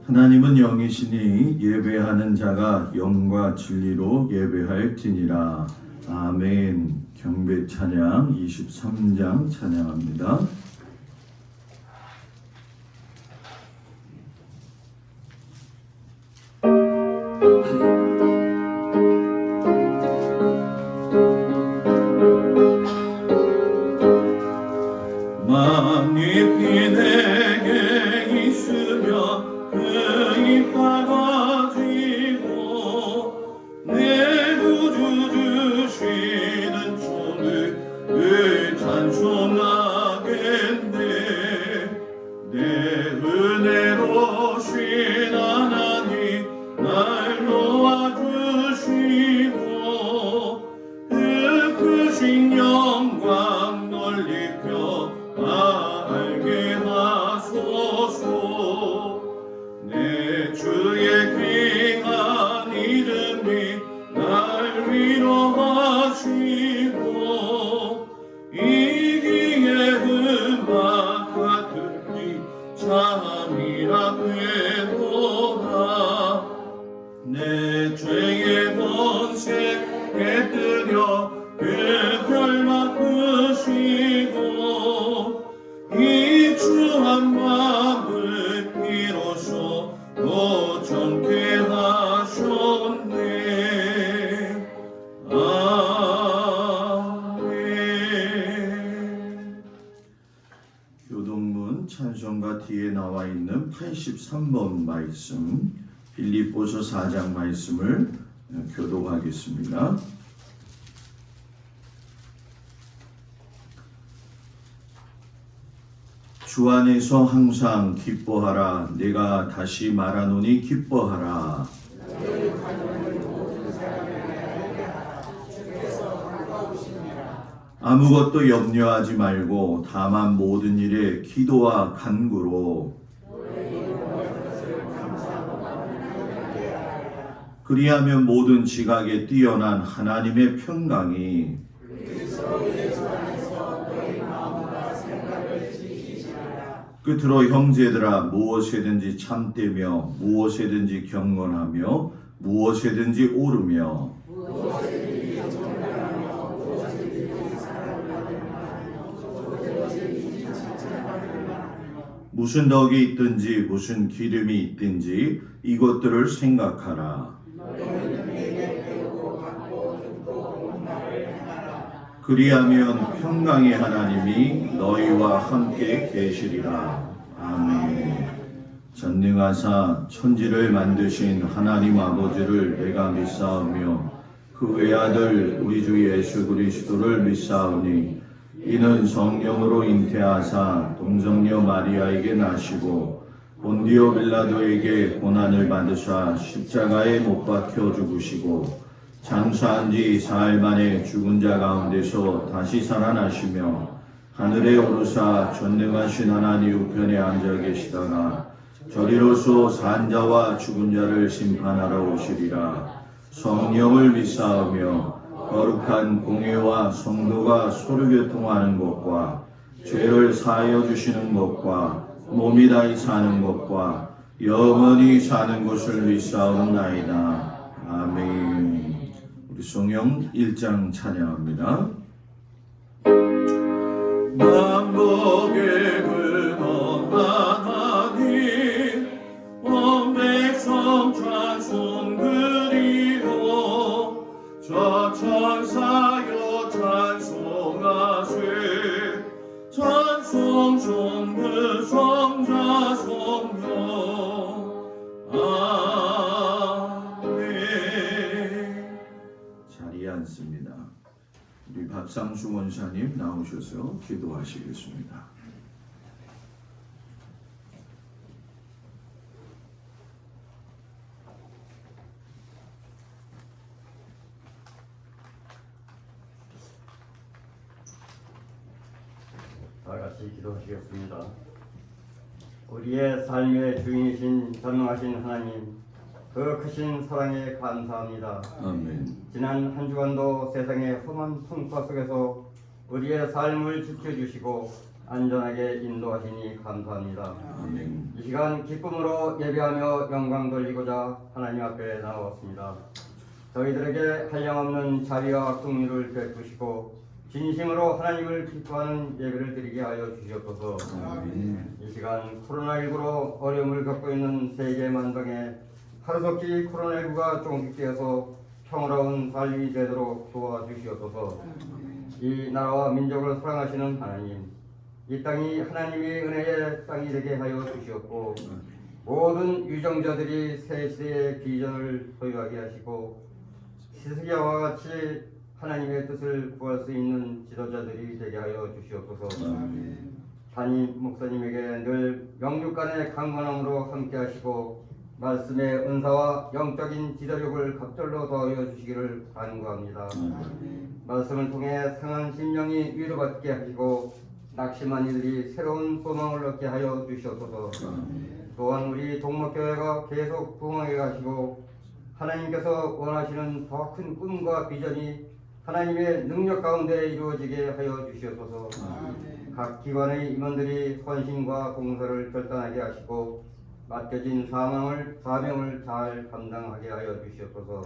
하나님은 영이시니 예배하는 자가 영과 진리로 예배할지니라. 아멘. 경배 찬양 23장 찬양합니다. 만잎이 내게 있으며 그잎 따가지고 내 구주 주시는 종을 늘 찬송하겠네. 내 은혜로 신 하나님 날 놓아주시고 그 크신 영광 널리 펴 알게 하소서. 내 주의 귀한 이름이 날 위로하시고 이기의 음악 같으니 참이라 되도다. 내 죄의 번세 깨뜨려 그 결막 끄시고 이 추한 마음을 비로소 노정케 하셨네. 아멘. 교동문 찬송가 뒤에 나와 있는 83번 말씀, 빌립보서 4장 말씀을 교독하겠습니다. 주 안에서 항상 기뻐하라. 내가 다시 말하노니 기뻐하라. 아무것도 염려하지 말고 다만 모든 일에 기도와 간구로 그리하면 모든 지각에 뛰어난 하나님의 평강이 끝으로 형제들아 무엇이든지 참되며 무엇이든지 경건하며 무엇이든지 옳으며 무슨 덕이 있든지 무슨 기름이 있든지 이것들을 생각하라. 그리하면 평강의 하나님이 너희와 함께 계시리라. 아멘. 전능하사 천지를 만드신 하나님 아버지를 내가 믿사오며 그 외아들 우리 주 예수 그리스도를 믿사오니 이는 성령으로 잉태하사 동정녀 마리아에게 나시고 본디오 빌라도에게 고난을 받으사 십자가에 못 박혀 죽으시고 장사한 지 사흘 만에 죽은 자 가운데서 다시 살아나시며 하늘에 오르사 전능하신 하나님 우편에 앉아 계시다가 저리로서 산 자와 죽은 자를 심판하러 오시리라. 성령을 믿사오며 거룩한 공회와 성도가 서로 교통하는 것과 죄를 사하여 주시는 것과 몸이 다히 사는 것과 영원히 사는 것을 믿사옵나이다. 아멘. 우리 성령 1장 찬양합니다. 만복의 근원한 하나님 온 백성 찬송 드리고 저 천사여 찬송하세. 찬송 종그 성자 성령. 아멘. 자리에 앉습니다. 우리 박상수 원사님 나오셔서 기도하시겠습니다. 다 같이 기도하시겠습니다. 우리의 삶의 주인이신 전능하신 하나님, 그 크신 사랑에 감사합니다. 아멘. 지난 한 주간도 세상의 험한 풍파 속에서 우리의 삶을 지켜주시고 안전하게 인도하시니 감사합니다. 아멘. 이 시간 기쁨으로 예배하며 영광 돌리고자 하나님 앞에 나왔습니다. 저희들에게 한량없는 자비와 긍휼을 베푸시고 진심으로 하나님을 기뻐하는 예배를 드리게 하여 주시옵소서. 아멘. 이 시간 코로나19로 어려움을 겪고 있는 세계 만방에 하루속히 코로나19가 종식되어서 평화로운 삶이 되도록 도와주시옵소서. 이 나라와 민족을 사랑하시는 하나님, 이 땅이 하나님의 은혜의 땅이 되게 하여 주시옵고 모든 유정자들이 새 시대의 비전을 소유하게 하시고 히스기야와 같이 하나님의 뜻을 구할 수 있는 지도자들이 되게 하여 주시옵소서. 담임 목사님에게 늘 영육간의 강건함으로 함께 하시고 말씀의 은사와 영적인 지도력을 갑절로 더하여 주시기를 간구합니다. 말씀을 통해 상한 심령이 위로받게 하시고 낙심한 이들이 새로운 소망을 얻게 하여 주시옵소서. 또한 우리 동목교회가 계속 부흥하게 하시고 하나님께서 원하시는 더 큰 꿈과 비전이 하나님의 능력 가운데 이루어지게 하여 주시옵소서. 각 기관의 임원들이 헌신과 봉사를 결단하게 하시고 맡겨진 사명을 잘 감당하게 하여 주시옵소서.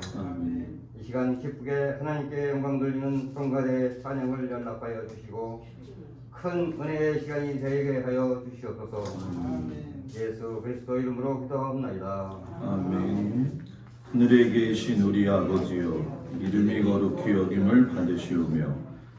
이 시간 기쁘게 하나님께 영광 돌리는 성가대의 찬양을 연락하여 주시고 큰 은혜의 시간이 되게 하여 주시옵소서. 예수 그리스도 이름으로 기도하옵나이다. 아멘. 하늘에 계신 우리 아버지여, 이름이 거룩히 여김을 받으시오며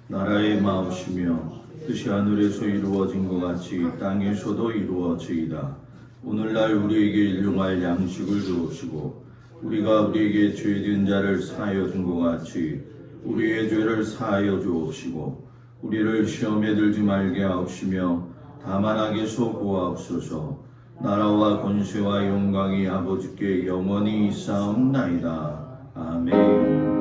나라의 마으시며 뜻이 하늘에서 이루어진 것 같이 땅에서도 이루어지이다. 오늘날 우리에게 일용할 양식을 주옵시고 우리가 우리에게 죄진 자를 사하여 준 것 같이 우리의 죄를 사하여 주옵시고 우리를 시험에 들지 말게 하옵시며 다만 악에서 구하옵소서. 나라와 권세와 영광이 아버지께 영원히 있사옵나이다. 아멘.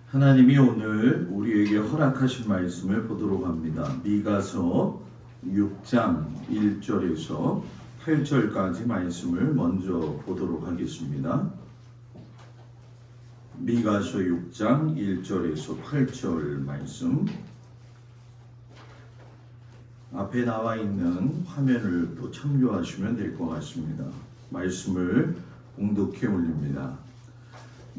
하나님이 오늘 우리에게 허락하신 말씀을 보도록 합니다. 미가서 6장 1절에서 8절까지 말씀을 먼저 보도록 하겠습니다. 미가서 6장 1절에서 8절 말씀, 앞에 나와 있는 화면을 또 참조하시면 될 것 같습니다. 말씀을 공독해 올립니다.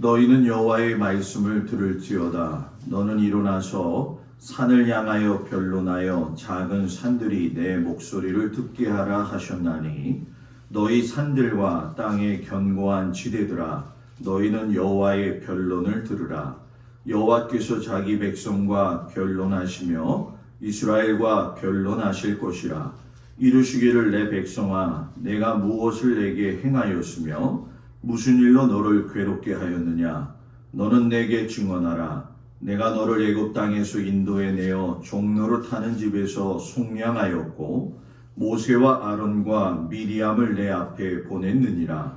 너희는 여호와의 말씀을 들을지어다. 너는 일어나서 산을 향하여 변론하여 작은 산들이 내 목소리를 듣게 하라 하셨나니 너희 산들과 땅의 견고한 지대들아, 너희는 여호와의 변론을 들으라. 여호와께서 자기 백성과 변론하시며 이스라엘과 변론하실 것이라. 이르시기를 내 백성아, 내가 무엇을 내게 행하였으며 무슨 일로 너를 괴롭게 하였느냐? 너는 내게 증언하라. 내가 너를 애굽 땅에서 인도해 내어 종노릇 하는 집에서 속량하였고 모세와 아론과 미리암을 내 앞에 보냈느니라.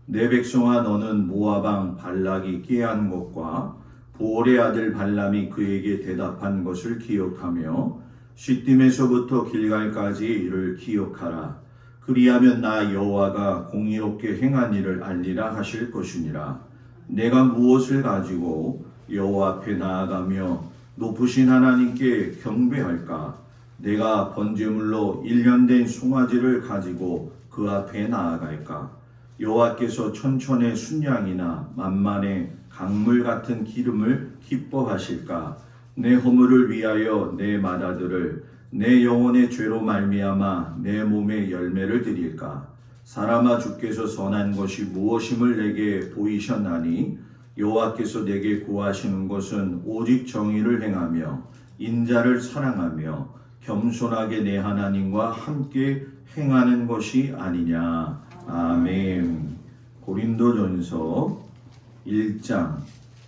내 백성아, 너는 모압 왕 발락이 꾀한 것과 보올의 아들 발람이 그에게 대답한 것을 기억하며 시딤에서부터 길갈까지 이를 기억하라. 그리하면 나 여호와가 공의롭게 행한 일을 알리라 하실 것이니라. 내가 무엇을 가지고 여호와 앞에 나아가며 높으신 하나님께 경배할까? 내가 번제물로 1년 된 송아지를 가지고 그 앞에 나아갈까? 여호와께서 천천의 순양이나 만만의 강물 같은 기름을 기뻐하실까? 내 허물을 위하여 내 맏아들을 내 영혼의 죄로 말미암아 내 몸에 열매를 드릴까? 사람아, 주께서 선한 것이 무엇임을 내게 보이셨나니 여호와께서 내게 구하시는 것은 오직 정의를 행하며 인자를 사랑하며 겸손하게 내 하나님과 함께 행하는 것이 아니냐. 아멘. 고린도전서 1장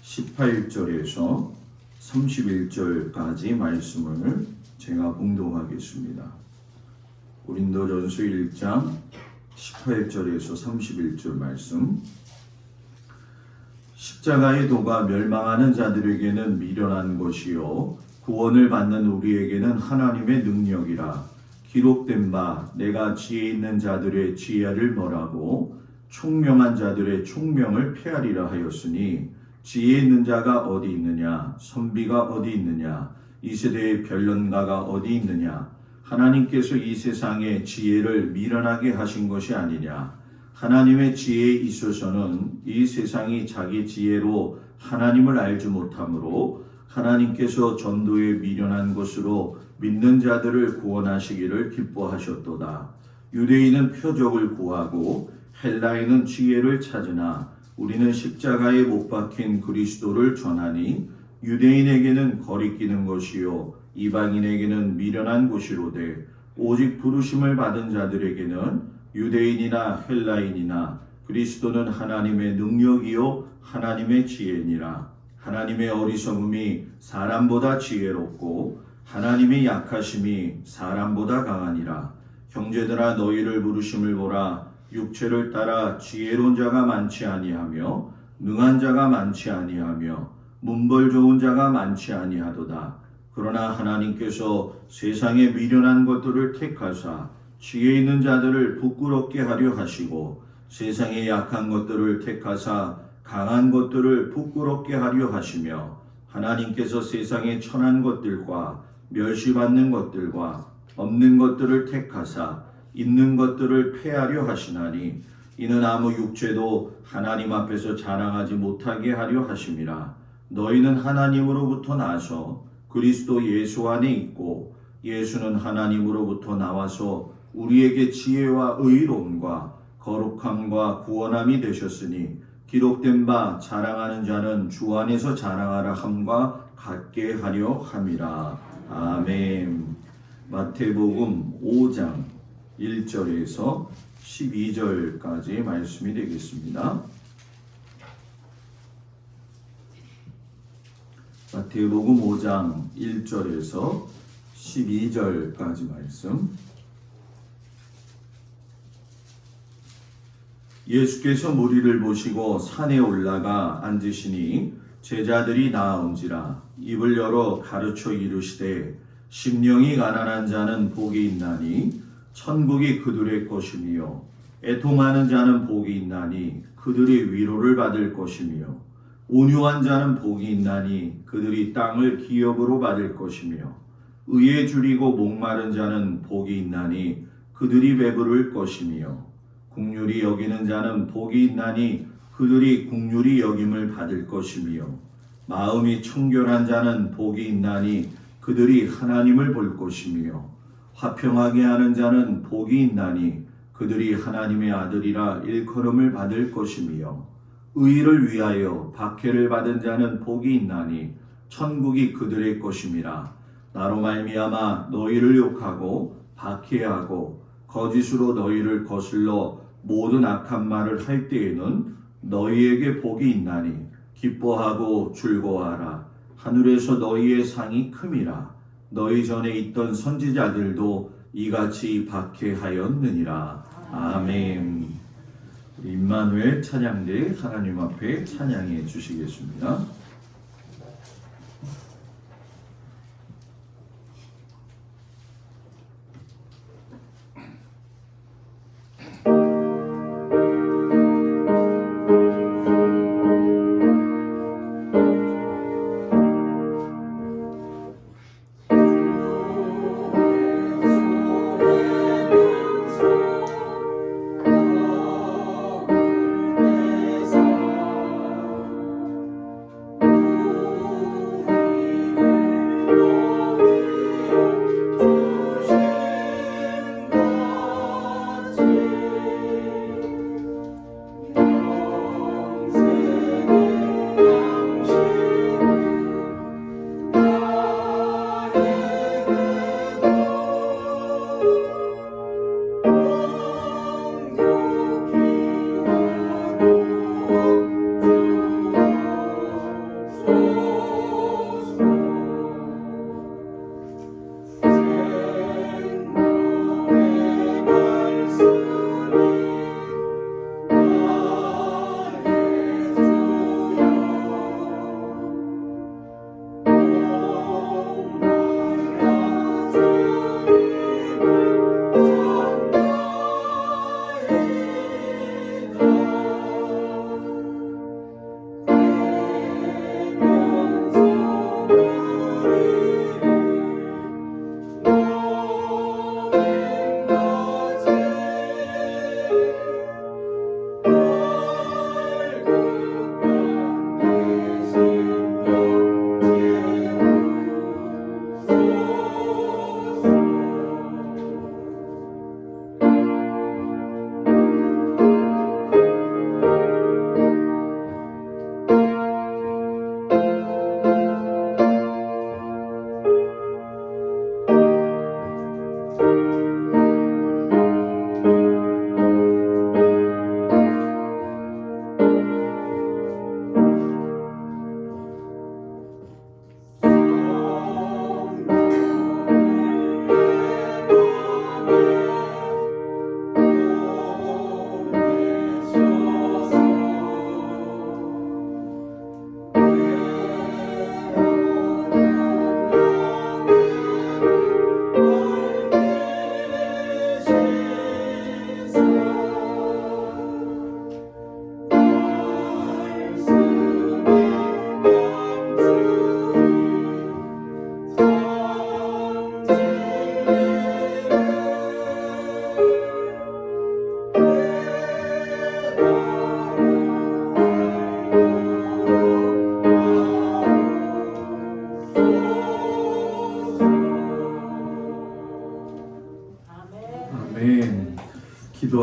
18절에서 31절까지 말씀을 제가 봉독하겠습니다. 고린도전서 1장 18절에서 31절 말씀. 십자가의 도가 멸망하는 자들에게는 미련한 것이요 구원을 받는 우리에게는 하나님의 능력이라. 기록된 바 내가 지혜 있는 자들의 지혜를 멀하고 총명한 자들의 총명을 폐하리라 하였으니 지혜 있는 자가 어디 있느냐 선비가 어디 있느냐 이 세대의 변론가가 어디 있느냐. 하나님께서 이 세상의 지혜를 미련하게 하신 것이 아니냐. 하나님의 지혜에 있어서는 이 세상이 자기 지혜로 하나님을 알지 못하므로 하나님께서 전도에 미련한 것으로 믿는 자들을 구원하시기를 기뻐하셨도다. 유대인은 표적을 구하고 헬라인은 지혜를 찾으나 우리는 십자가에 못 박힌 그리스도를 전하니 유대인에게는 거리끼는 것이요 이방인에게는 미련한 것이로되 오직 부르심을 받은 자들에게는 유대인이나 헬라인이나 그리스도는 하나님의 능력이요 하나님의 지혜니라. 하나님의 어리석음이 사람보다 지혜롭고 하나님의 약하심이 사람보다 강하니라. 형제들아 너희를 부르심을 보라. 육체를 따라 지혜로운 자가 많지 아니하며 능한 자가 많지 아니하며 문벌 좋은 자가 많지 아니하도다. 그러나 하나님께서 세상에 미련한 것들을 택하사 지혜 있는 자들을 부끄럽게 하려 하시고 세상에 약한 것들을 택하사 강한 것들을 부끄럽게 하려 하시며 하나님께서 세상에 천한 것들과 멸시받는 것들과 없는 것들을 택하사 있는 것들을 폐하려 하시나니 이는 아무 육체도 하나님 앞에서 자랑하지 못하게 하려 하심이라. 너희는 하나님으로부터 나서 그리스도 예수 안에 있고 예수는 하나님으로부터 나와서 우리에게 지혜와 의로움과 거룩함과 구원함이 되셨으니 기록된 바 자랑하는 자는 주 안에서 자랑하라 함과 같게 하려 함이라. 아멘. 마태복음 5장 1절에서 12절까지 말씀이 되겠습니다. 마태복음 5장 1절에서 12절까지 말씀. 예수께서 무리를 보시고 산에 올라가 앉으시니 제자들이 나아온지라. 입을 열어 가르쳐 이르시되 심령이 가난한 자는 복이 있나니 천국이 그들의 것이며 애통하는 자는 복이 있나니 그들이 위로를 받을 것이며 온유한 자는 복이 있나니 그들이 땅을 기업으로 받을 것이며 의에 줄이고 목마른 자는 복이 있나니 그들이 배부를 것이며 긍휼히 여기는 자는 복이 있나니 그들이 긍휼히 여김을 받을 것이며 마음이 청결한 자는 복이 있나니 그들이 하나님을 볼 것이며 화평하게 하는 자는 복이 있나니 그들이 하나님의 아들이라 일컬음을 받을 것이며 의를 위하여 박해를 받은 자는 복이 있나니 천국이 그들의 것임이라. 나로 말미암아 너희를 욕하고 박해하고 거짓으로 너희를 거슬러 모든 악한 말을 할 때에는 너희에게 복이 있나니 기뻐하고 즐거워하라. 하늘에서 너희의 상이 큼이라. 너희 전에 있던 선지자들도 이같이 박해하였느니라. 아멘. 임마누엘 찬양대 하나님 앞에 찬양해 주시겠습니다.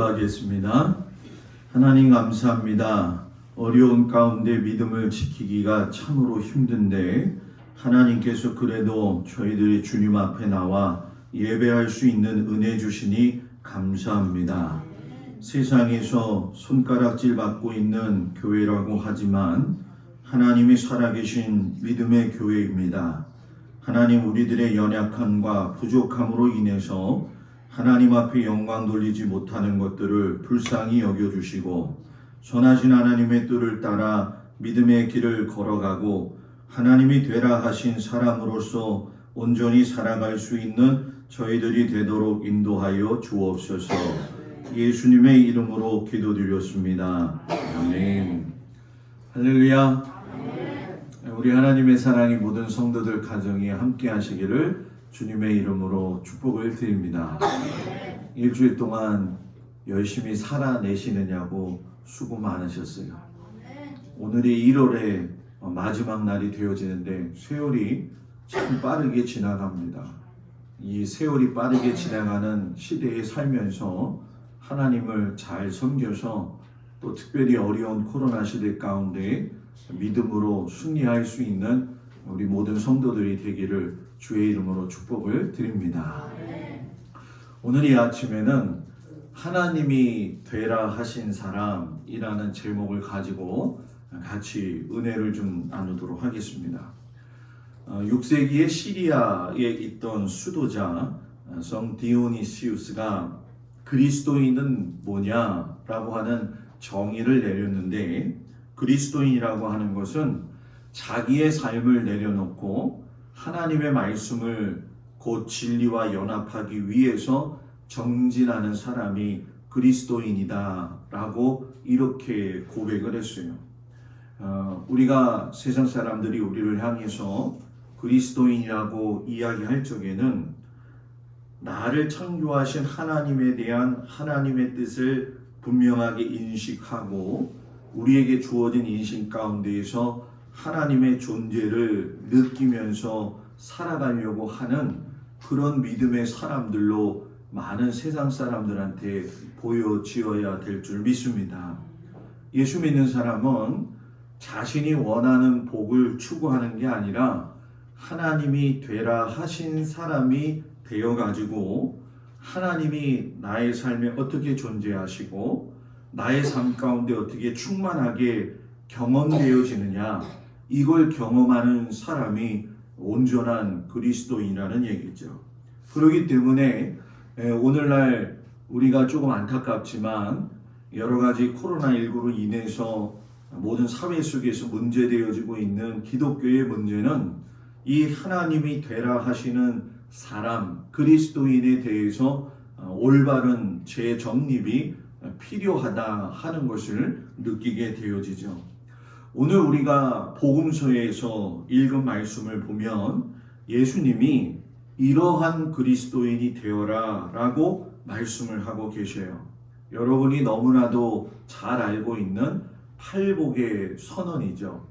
기도하겠습니다. 하나님 감사합니다. 어려운 가운데 믿음을 지키기가 참으로 힘든데 하나님께서 그래도 저희들이 주님 앞에 나와 예배할 수 있는 은혜 주시니 감사합니다. 세상에서 손가락질 받고 있는 교회라고 하지만 하나님이 살아계신 믿음의 교회입니다. 하나님, 우리들의 연약함과 부족함으로 인해서 하나님 앞에 영광 돌리지 못하는 것들을 불쌍히 여겨주시고 선하신 하나님의 뜻을 따라 믿음의 길을 걸어가고 하나님이 되라 하신 사람으로서 온전히 살아갈 수 있는 저희들이 되도록 인도하여 주옵소서. 예수님의 이름으로 기도드렸습니다. 아멘. 할렐루야. 우리 하나님의 사랑이 모든 성도들 가정에 함께 하시기를 주님의 이름으로 축복을 드립니다. 일주일 동안 열심히 살아내시느냐고 수고 많으셨어요. 오늘이 1월의 마지막 날이 되어지는데 세월이 참 빠르게 지나갑니다. 이 세월이 빠르게 지나가는 시대에 살면서 하나님을 잘 섬겨서 또 특별히 어려운 코로나 시대 가운데 믿음으로 승리할 수 있는 우리 모든 성도들이 되기를 주의 이름으로 축복을 드립니다. 오늘 이 아침에는 하나님이 되라 하신 사람이라는 제목을 가지고 같이 은혜를 좀 나누도록 하겠습니다. 6세기의 시리아에 있던 수도자 성 디오니시우스가 그리스도인은 뭐냐라고 하는 정의를 내렸는데, 그리스도인이라고 하는 것은 자기의 삶을 내려놓고 하나님의 말씀을 곧 진리와 연합하기 위해서 정진하는 사람이 그리스도인이다라고 이렇게 고백을 했어요. 우리가 세상 사람들이 우리를 향해서 그리스도인이라고 이야기할 적에는 나를 창조하신 하나님에 대한 하나님의 뜻을 분명하게 인식하고 우리에게 주어진 인식 가운데에서 하나님의 존재를 느끼면서 살아가려고 하는 그런 믿음의 사람들로 많은 세상 사람들한테 보여지어야 될 줄 믿습니다. 예수 믿는 사람은 자신이 원하는 복을 추구하는 게 아니라 하나님이 되라 하신 사람이 되어가지고 하나님이 나의 삶에 어떻게 존재하시고 나의 삶 가운데 어떻게 충만하게 경험되어지느냐, 이걸 경험하는 사람이 온전한 그리스도인이라는 얘기죠. 그렇기 때문에 오늘날 우리가 조금 안타깝지만 여러 가지 코로나19로 인해서 모든 사회 속에서 문제되어지고 있는 기독교의 문제는 이 하나님이 되라 하시는 사람, 그리스도인에 대해서 올바른 재정립이 필요하다 하는 것을 느끼게 되어지죠. 오늘 우리가 복음서에서 읽은 말씀을 보면 예수님이 이러한 그리스도인이 되어라 라고 말씀을 하고 계셔요. 여러분이 너무나도 잘 알고 있는 팔복의 선언이죠.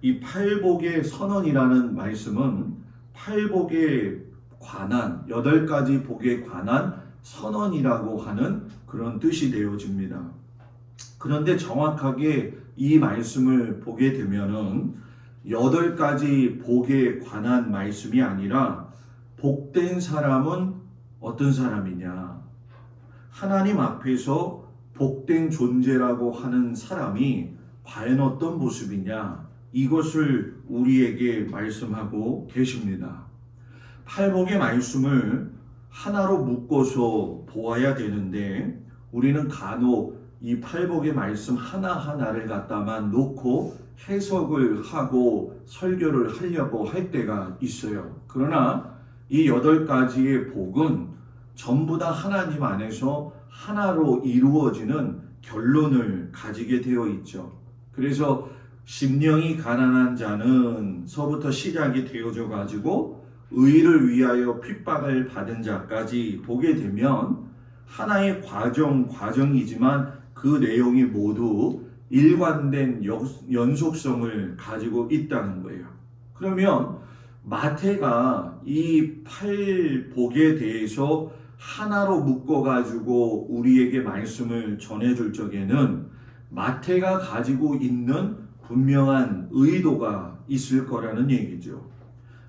이 팔복의 선언이라는 말씀은 팔복에 관한 8가지 복에 관한 선언이라고 하는 그런 뜻이 되어집니다. 그런데 정확하게 이 말씀을 보게 되면은 8가지 복에 관한 말씀이 아니라 복된 사람은 어떤 사람이냐, 하나님 앞에서 복된 존재라고 하는 사람이 과연 어떤 모습이냐, 이것을 우리에게 말씀하고 계십니다. 팔복의 말씀을 하나로 묶어서 보아야 되는데 우리는 간혹 이 팔복의 말씀 하나하나를 갖다만 놓고 해석을 하고 설교를 하려고 할 때가 있어요. 그러나 이 8가지의 복은 전부 다 하나님 안에서 하나로 이루어지는 결론을 가지게 되어 있죠. 그래서 심령이 가난한 자는 서부터 시작이 되어져 가지고 의를 위하여 핍박을 받은 자까지 보게 되면 하나의 과정이지만 그 내용이 모두 일관된 연속성을 가지고 있다는 거예요. 그러면 마태가 이 팔복에 대해서 하나로 묶어가지고 우리에게 말씀을 전해줄 적에는 마태가 가지고 있는 분명한 의도가 있을 거라는 얘기죠.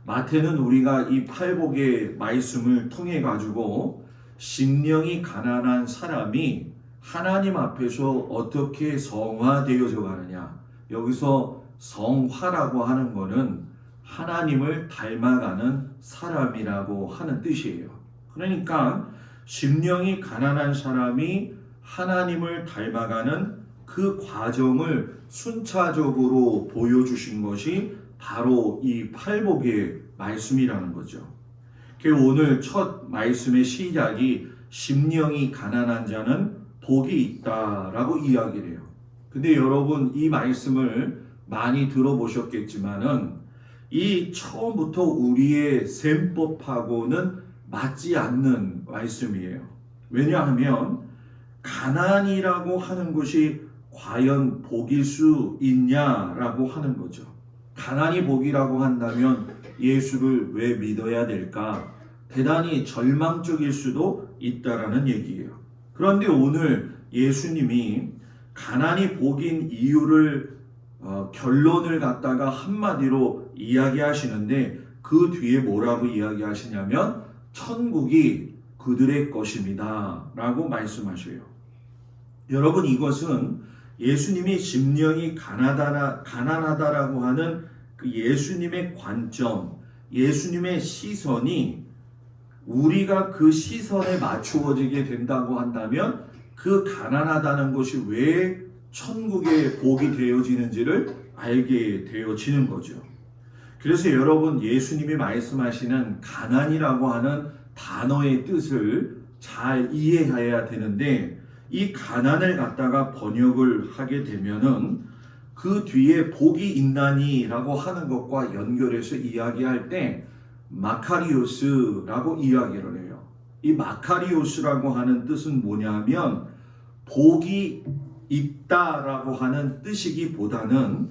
마태는 우리가 이 팔복의 말씀을 통해 가지고 심령이 가난한 사람이 하나님 앞에서 어떻게 성화되어져 가느냐. 여기서 성화라고 하는 거는 하나님을 닮아가는 사람이라고 하는 뜻이에요. 그러니까 심령이 가난한 사람이 하나님을 닮아가는 그 과정을 순차적으로 보여주신 것이 바로 이 팔복의 말씀이라는 거죠. 오늘 첫 말씀의 시작이 심령이 가난한 자는 복이 있다라고 이야기를 해요. 근데 여러분 이 말씀을 많이 들어보셨겠지만은 이 처음부터 우리의 셈법하고는 맞지 않는 말씀이에요. 왜냐하면 가난이라고 하는 것이 과연 복일 수 있냐라고 하는 거죠. 가난이 복이라고 한다면 예수를 왜 믿어야 될까? 대단히 절망적일 수도 있다라는 얘기예요. 그런데 오늘 예수님이 가난이 복인 이유를 결론을 갖다가 한마디로 이야기하시는데 그 뒤에 뭐라고 이야기하시냐면 천국이 그들의 것입니다 라고 말씀하셔요. 여러분 이것은 예수님이 심령이 가난하다라고 하는 그 예수님의 관점, 예수님의 시선이 우리가 그 시선에 맞추어지게 된다고 한다면 그 가난하다는 것이 왜 천국의 복이 되어지는지를 알게 되어지는 거죠. 그래서 여러분 예수님이 말씀하시는 가난이라고 하는 단어의 뜻을 잘 이해해야 되는데 이 가난을 갖다가 번역을 하게 되면은 그 뒤에 복이 있나니라고 하는 것과 연결해서 이야기할 때 마카리오스라고 이야기를 해요. 이 마카리오스라고 하는 뜻은 뭐냐면 복이 있다라고 하는 뜻이기보다는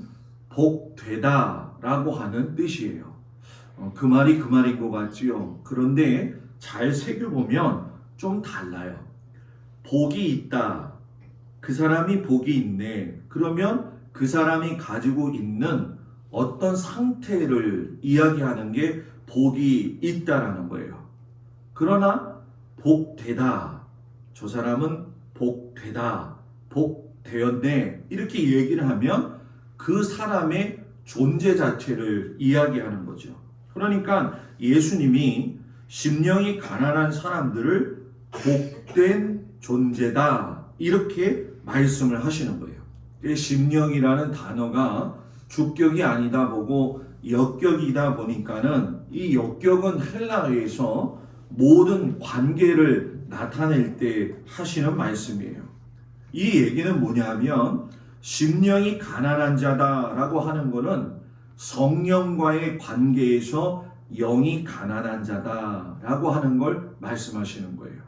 복되다라고 하는 뜻이에요. 그 말이 그 말인 것 같지요. 그런데 잘 새겨보면 좀 달라요. 복이 있다. 그 사람이 복이 있네. 그러면 그 사람이 가지고 있는 어떤 상태를 이야기하는 게 복이 있다라는 거예요. 그러나 복되다. 저 사람은 복되다. 복되었네. 이렇게 얘기를 하면 그 사람의 존재 자체를 이야기하는 거죠. 그러니까 예수님이 심령이 가난한 사람들을 복된 존재다. 이렇게 말씀을 하시는 거예요. 심령이라는 단어가 주격이 아니다 보고 역격이다 보니까는 이 역격은 헬라어에서 모든 관계를 나타낼 때 하시는 말씀이에요. 이 얘기는 뭐냐면 심령이 가난한 자다라고 하는 것은 성령과의 관계에서 영이 가난한 자다라고 하는 걸 말씀하시는 거예요.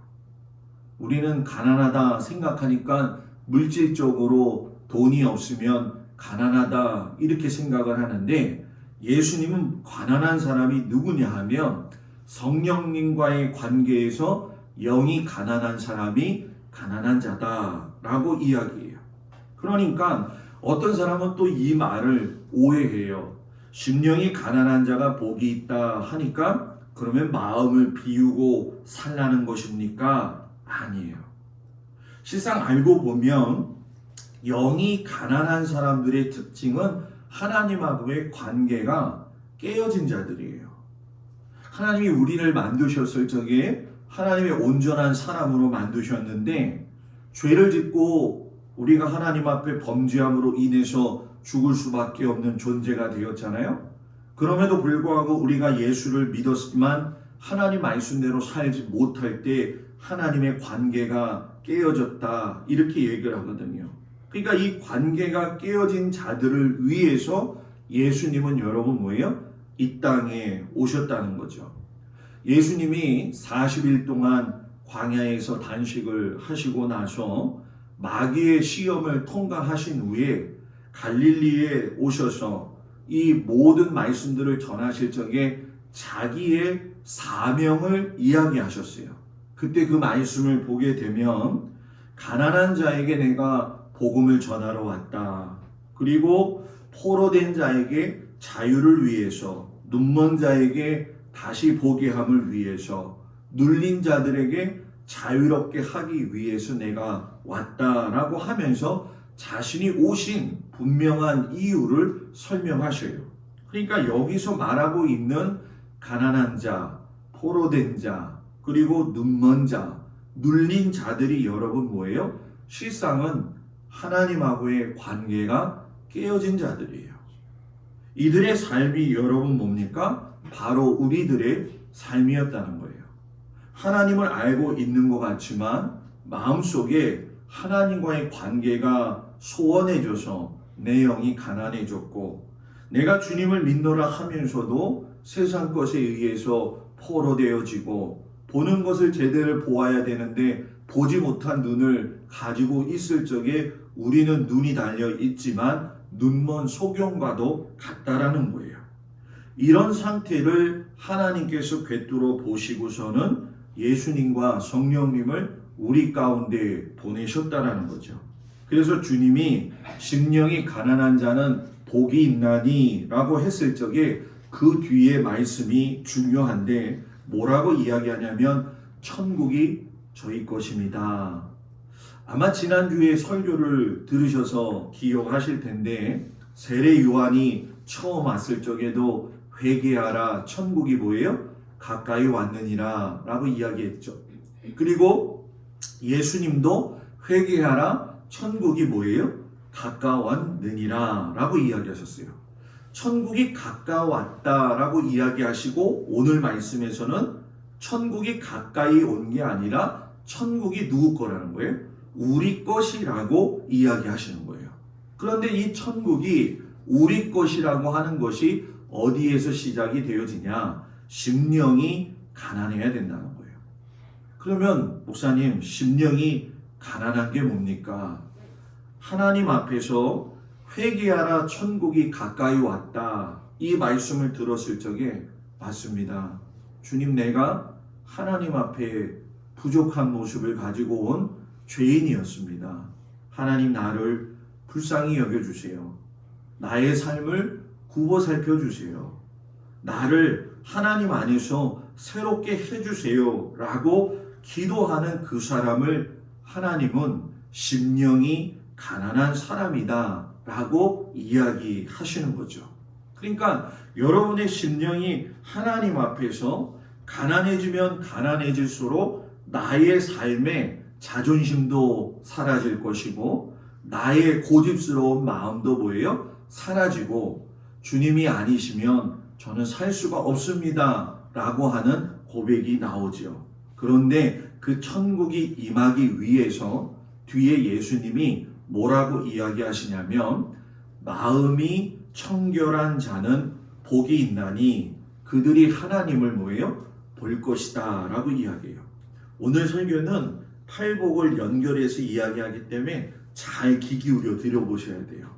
우리는 가난하다 생각하니까 물질적으로 돈이 없으면 가난하다 이렇게 생각을 하는데 예수님은 가난한 사람이 누구냐 하면 성령님과의 관계에서 영이 가난한 사람이 가난한 자다라고 이야기해요. 그러니까 어떤 사람은 또 이 말을 오해해요. 심령이 가난한 자가 복이 있다 하니까 그러면 마음을 비우고 살라는 것입니까? 아니에요. 실상 알고 보면 영이 가난한 사람들의 특징은 하나님하고의 관계가 깨어진 자들이에요. 하나님이 우리를 만드셨을 적에 하나님의 온전한 사람으로 만드셨는데 죄를 짓고 우리가 하나님 앞에 범죄함으로 인해서 죽을 수밖에 없는 존재가 되었잖아요. 그럼에도 불구하고 우리가 예수를 믿었지만 하나님 말씀대로 살지 못할 때 하나님의 관계가 깨어졌다 이렇게 얘기를 하거든요. 그러니까 이 관계가 깨어진 자들을 위해서 예수님은 여러분 뭐예요? 이 땅에 오셨다는 거죠. 예수님이 40일 동안 광야에서 단식을 하시고 나서 마귀의 시험을 통과하신 후에 갈릴리에 오셔서 이 모든 말씀들을 전하실 적에 자기의 사명을 이야기하셨어요. 그 그때 그 말씀을 보게 되면 가난한 자에게 내가 복음을 전하러 왔다. 그리고 포로된 자에게 자유를 위해서, 눈먼 자에게 다시 보게 함을 위해서, 눌린 자들에게 자유롭게 하기 위해서 내가 왔다라고 하면서 자신이 오신 분명한 이유를 설명하셔요. 그러니까 여기서 말하고 있는 가난한 자, 포로된 자, 그리고 눈먼 자, 눌린 자들이 여러분 뭐예요? 실상은 하나님하고의 관계가 깨어진 자들이에요. 이들의 삶이 여러분 뭡니까? 바로 우리들의 삶이었다는 거예요. 하나님을 알고 있는 것 같지만 마음속에 하나님과의 관계가 소원해져서 내 영이 가난해졌고, 내가 주님을 믿노라 하면서도 세상 것에 의해서 포로되어지고, 보는 것을 제대로 보아야 되는데 보지 못한 눈을 가지고 있을 적에 우리는 눈이 달려 있지만 눈먼 소경과도 같다라는 거예요. 이런 상태를 하나님께서 꿰뚫어 보시고서는 예수님과 성령님을 우리 가운데 보내셨다라는 거죠. 그래서 주님이 심령이 가난한 자는 복이 있나니 라고 했을 적에 그 뒤에 말씀이 중요한데 뭐라고 이야기하냐면 천국이 저희 것입니다. 아마 지난주에 설교를 들으셔서 기억하실 텐데 세례 요한이 처음 왔을 적에도 회개하라 천국이 뭐예요? 가까이 왔느니라 라고 이야기했죠. 그리고 예수님도 회개하라 천국이 뭐예요? 가까웠느니라 라고 이야기하셨어요. 천국이 가까웠다라고 이야기하시고 오늘 말씀에서는 천국이 가까이 온 게 아니라 천국이 누구 거라는 거예요? 우리 것이라고 이야기하시는 거예요. 그런데 이 천국이 우리 것이라고 하는 것이 어디에서 시작이 되어지냐? 심령이 가난해야 된다는 거예요. 그러면 목사님, 심령이 가난한 게 뭡니까? 하나님 앞에서 회개하라 천국이 가까이 왔다 이 말씀을 들었을 적에 맞습니다. 주님, 내가 하나님 앞에 부족한 모습을 가지고 온 죄인이었습니다. 하나님, 나를 불쌍히 여겨주세요. 나의 삶을 굽어 살펴주세요. 나를 하나님 안에서 새롭게 해주세요 라고 기도하는 그 사람을 하나님은 심령이 가난한 사람이다 라고 이야기하시는 거죠. 그러니까 여러분의 심령이 하나님 앞에서 가난해지면 가난해질수록 나의 삶에 자존심도 사라질 것이고 나의 고집스러운 마음도 뭐예요? 사라지고 주님이 아니시면 저는 살 수가 없습니다 라고 하는 고백이 나오죠. 그런데 그 천국이 임하기 위해서 뒤에 예수님이 뭐라고 이야기하시냐면 마음이 청결한 자는 복이 있나니 그들이 하나님을 뭐예요? 볼 것이다 라고 이야기해요. 오늘 설교는 팔복을 연결해서 이야기하기 때문에 잘 귀 기울여 들어보셔야 돼요.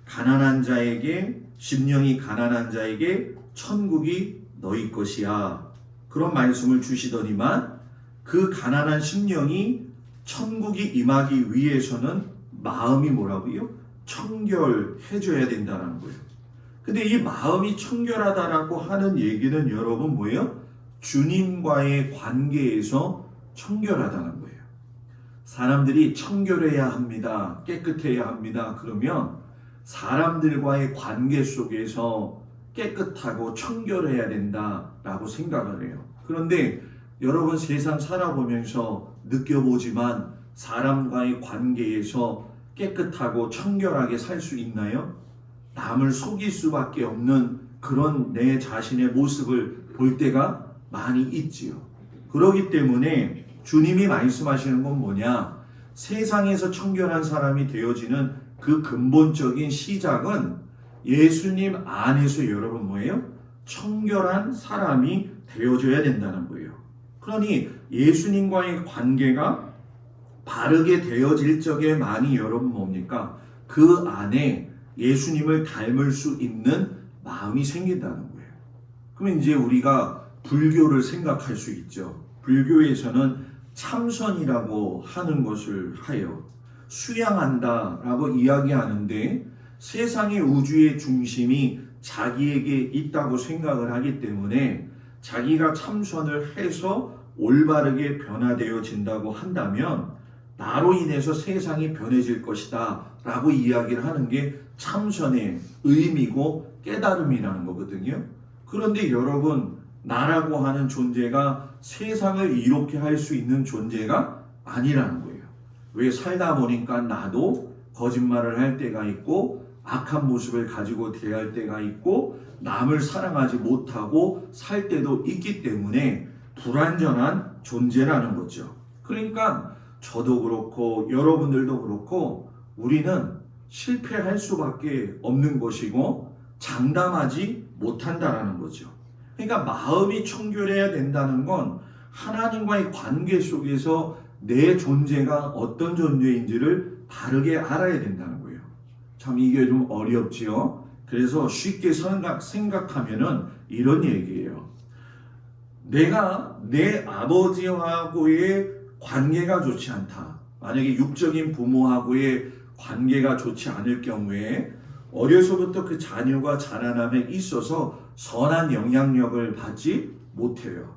가난한 자에게, 심령이 가난한 자에게 천국이 너희 것이야 그런 말씀을 주시더니만 그 가난한 심령이 천국이 임하기 위해서는 마음이 뭐라고요? 청결해져야 된다는 거예요. 근데 이 마음이 청결하다라고 하는 얘기는 여러분 뭐예요? 주님과의 관계에서 청결하다는 거예요. 사람들이 청결해야 합니다. 깨끗해야 합니다. 그러면 사람들과의 관계 속에서 깨끗하고 청결해야 된다라고 생각을 해요. 그런데 여러분 세상 살아보면서 느껴보지만 사람과의 관계에서 깨끗하고 청결하게 살 수 있나요? 남을 속일 수밖에 없는 그런 내 자신의 모습을 볼 때가 많이 있지요. 그렇기 때문에 주님이 말씀하시는 건 뭐냐? 세상에서 청결한 사람이 되어지는 그 근본적인 시작은 예수님 안에서 여러분 뭐예요? 청결한 사람이 되어져야 된다는 거예요. 그러니 예수님과의 관계가 바르게 되어질 적에만이 여러분 뭡니까? 그 안에 예수님을 닮을 수 있는 마음이 생긴다는 거예요. 그러면 이제 우리가 불교를 생각할 수 있죠. 불교에서는 참선이라고 하는 것을 하여 수양한다라고 이야기하는데, 세상의 우주의 중심이 자기에게 있다고 생각을 하기 때문에 자기가 참선을 해서 올바르게 변화되어진다고 한다면 나로 인해서 세상이 변해질 것이다 라고 이야기를 하는 게 참선의 의미고 깨달음이라는 거거든요. 그런데 여러분, 나라고 하는 존재가 세상을 이롭게 할 수 있는 존재가 아니라는 거예요. 왜? 살다 보니까 나도 거짓말을 할 때가 있고 악한 모습을 가지고 대할 때가 있고 남을 사랑하지 못하고 살 때도 있기 때문에 불완전한 존재라는 거죠. 그러니까 저도 그렇고 여러분들도 그렇고 우리는 실패할 수밖에 없는 것이고 장담하지 못한다라는 거죠. 그러니까 마음이 청결해야 된다는 건 하나님과의 관계 속에서 내 존재가 어떤 존재인지를 바르게 알아야 된다는 거예요. 참 이게 좀 어렵지요. 그래서 쉽게 생각하면은 이런 얘기예요. 내가 내 아버지하고의 관계가 좋지 않다. 만약에 육적인 부모하고의 관계가 좋지 않을 경우에 어려서부터 그 자녀가 자라남에 있어서 선한 영향력을 받지 못해요.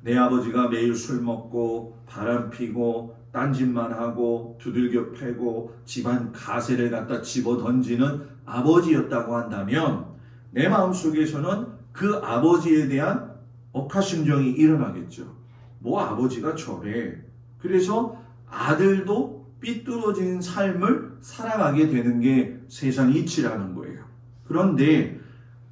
내 아버지가 매일 술 먹고 바람 피고 딴짓만 하고 두들겨 패고 집안 가세를 갖다 집어 던지는 아버지였다고 한다면 내 마음속에서는 그 아버지에 대한 억하심정이 일어나겠죠. 뭐 아버지가 저래. 그래서 아들도 삐뚤어진 삶을 살아가게 되는 게 세상 이치라는 거예요. 그런데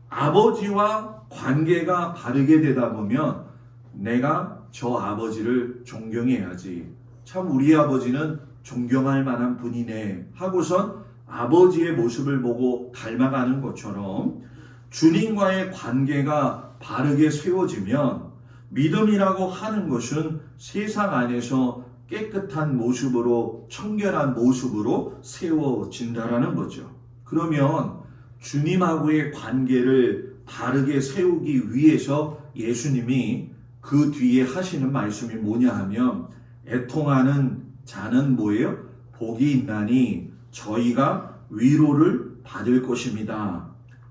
아버지와 관계가 바르게 되다 보면 내가 저 아버지를 존경해야지. 참 우리 아버지는 존경할 만한 분이네 하고선 아버지의 모습을 보고 닮아가는 것처럼 주님과의 관계가 바르게 세워지면 믿음이라고 하는 것은 세상 안에서 깨끗한 모습으로 청결한 모습으로 세워진다라는 거죠. 그러면 주님하고의 관계를 바르게 세우기 위해서 예수님이 그 뒤에 하시는 말씀이 뭐냐 하면 애통하는 자는 뭐예요? 복이 있나니 저희가 위로를 받을 것입니다.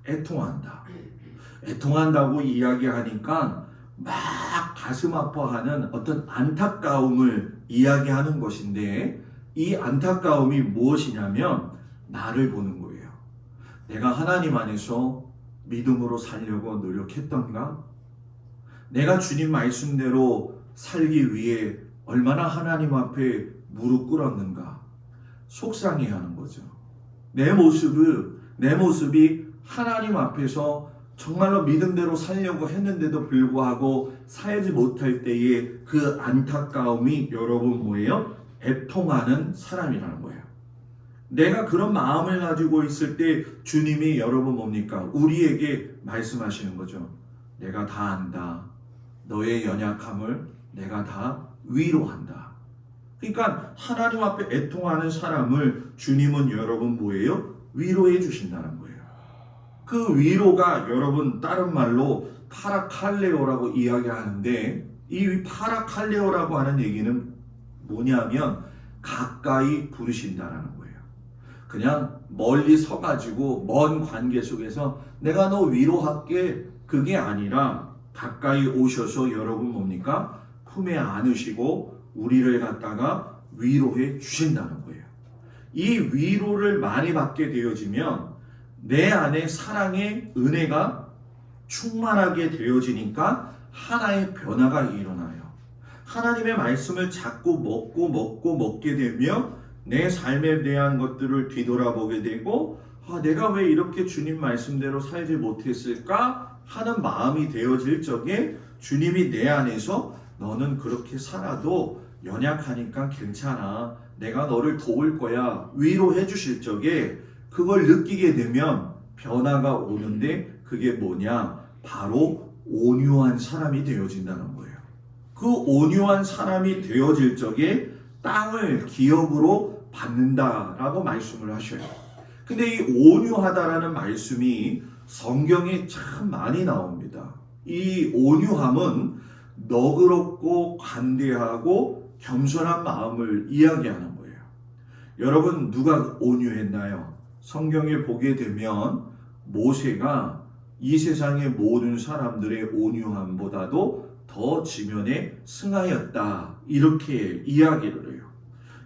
애통한다. 애통한다고 이야기하니까 막 가슴 아파하는 어떤 안타까움을 이야기하는 것인데 이 안타까움이 무엇이냐면 나를 보는 거예요. 내가 하나님 안에서 믿음으로 살려고 노력했던가? 내가 주님 말씀대로 살기 위해 얼마나 하나님 앞에 무릎 꿇었는가? 속상해하는 거죠. 내 모습이 하나님 앞에서 정말로 믿음대로 살려고 했는데도 불구하고 살지 못할 때의 그 안타까움이 여러분 뭐예요? 애통하는 사람이라는 거예요. 내가 그런 마음을 가지고 있을 때 주님이 여러분 뭡니까? 우리에게 말씀하시는 거죠. 내가 다 안다. 너의 연약함을 내가 다 위로한다. 그러니까 하나님 앞에 애통하는 사람을 주님은 여러분 뭐예요? 위로해 주신다는 거예요. 그 위로가 여러분 다른 말로 파라칼레오라고 이야기하는데 이 파라칼레오라고 하는 얘기는 뭐냐면 가까이 부르신다라는 거예요. 그냥 멀리 서가지고 먼 관계 속에서 내가 너 위로할게 그게 아니라 가까이 오셔서 여러분 뭡니까? 품에 안으시고 우리를 갖다가 위로해 주신다는 거예요. 이 위로를 많이 받게 되어지면 내 안에 사랑의 은혜가 충만하게 되어지니까 하나의 변화가 일어나요. 하나님의 말씀을 자꾸 먹게 되며 내 삶에 대한 것들을 뒤돌아보게 되고 내가 왜 이렇게 주님 말씀대로 살지 못했을까 하는 마음이 되어질 적에 주님이 내 안에서 너는 그렇게 살아도 연약하니까 괜찮아. 내가 너를 도울 거야. 위로해 주실 적에 그걸 느끼게 되면 변화가 오는데 그게 뭐냐? 바로 온유한 사람이 되어진다는 거예요. 그 온유한 사람이 되어질 적에 땅을 기업으로 받는다라고 말씀을 하셔요. 근데 이 온유하다라는 말씀이 성경에 참 많이 나옵니다. 이 온유함은 너그럽고 관대하고 겸손한 마음을 이야기하는 거예요. 여러분, 누가 온유했나요? 성경에 보게 되면 모세가 이 세상의 모든 사람들의 온유함보다도 더 지면에 승하였다, 이렇게 이야기를 해요.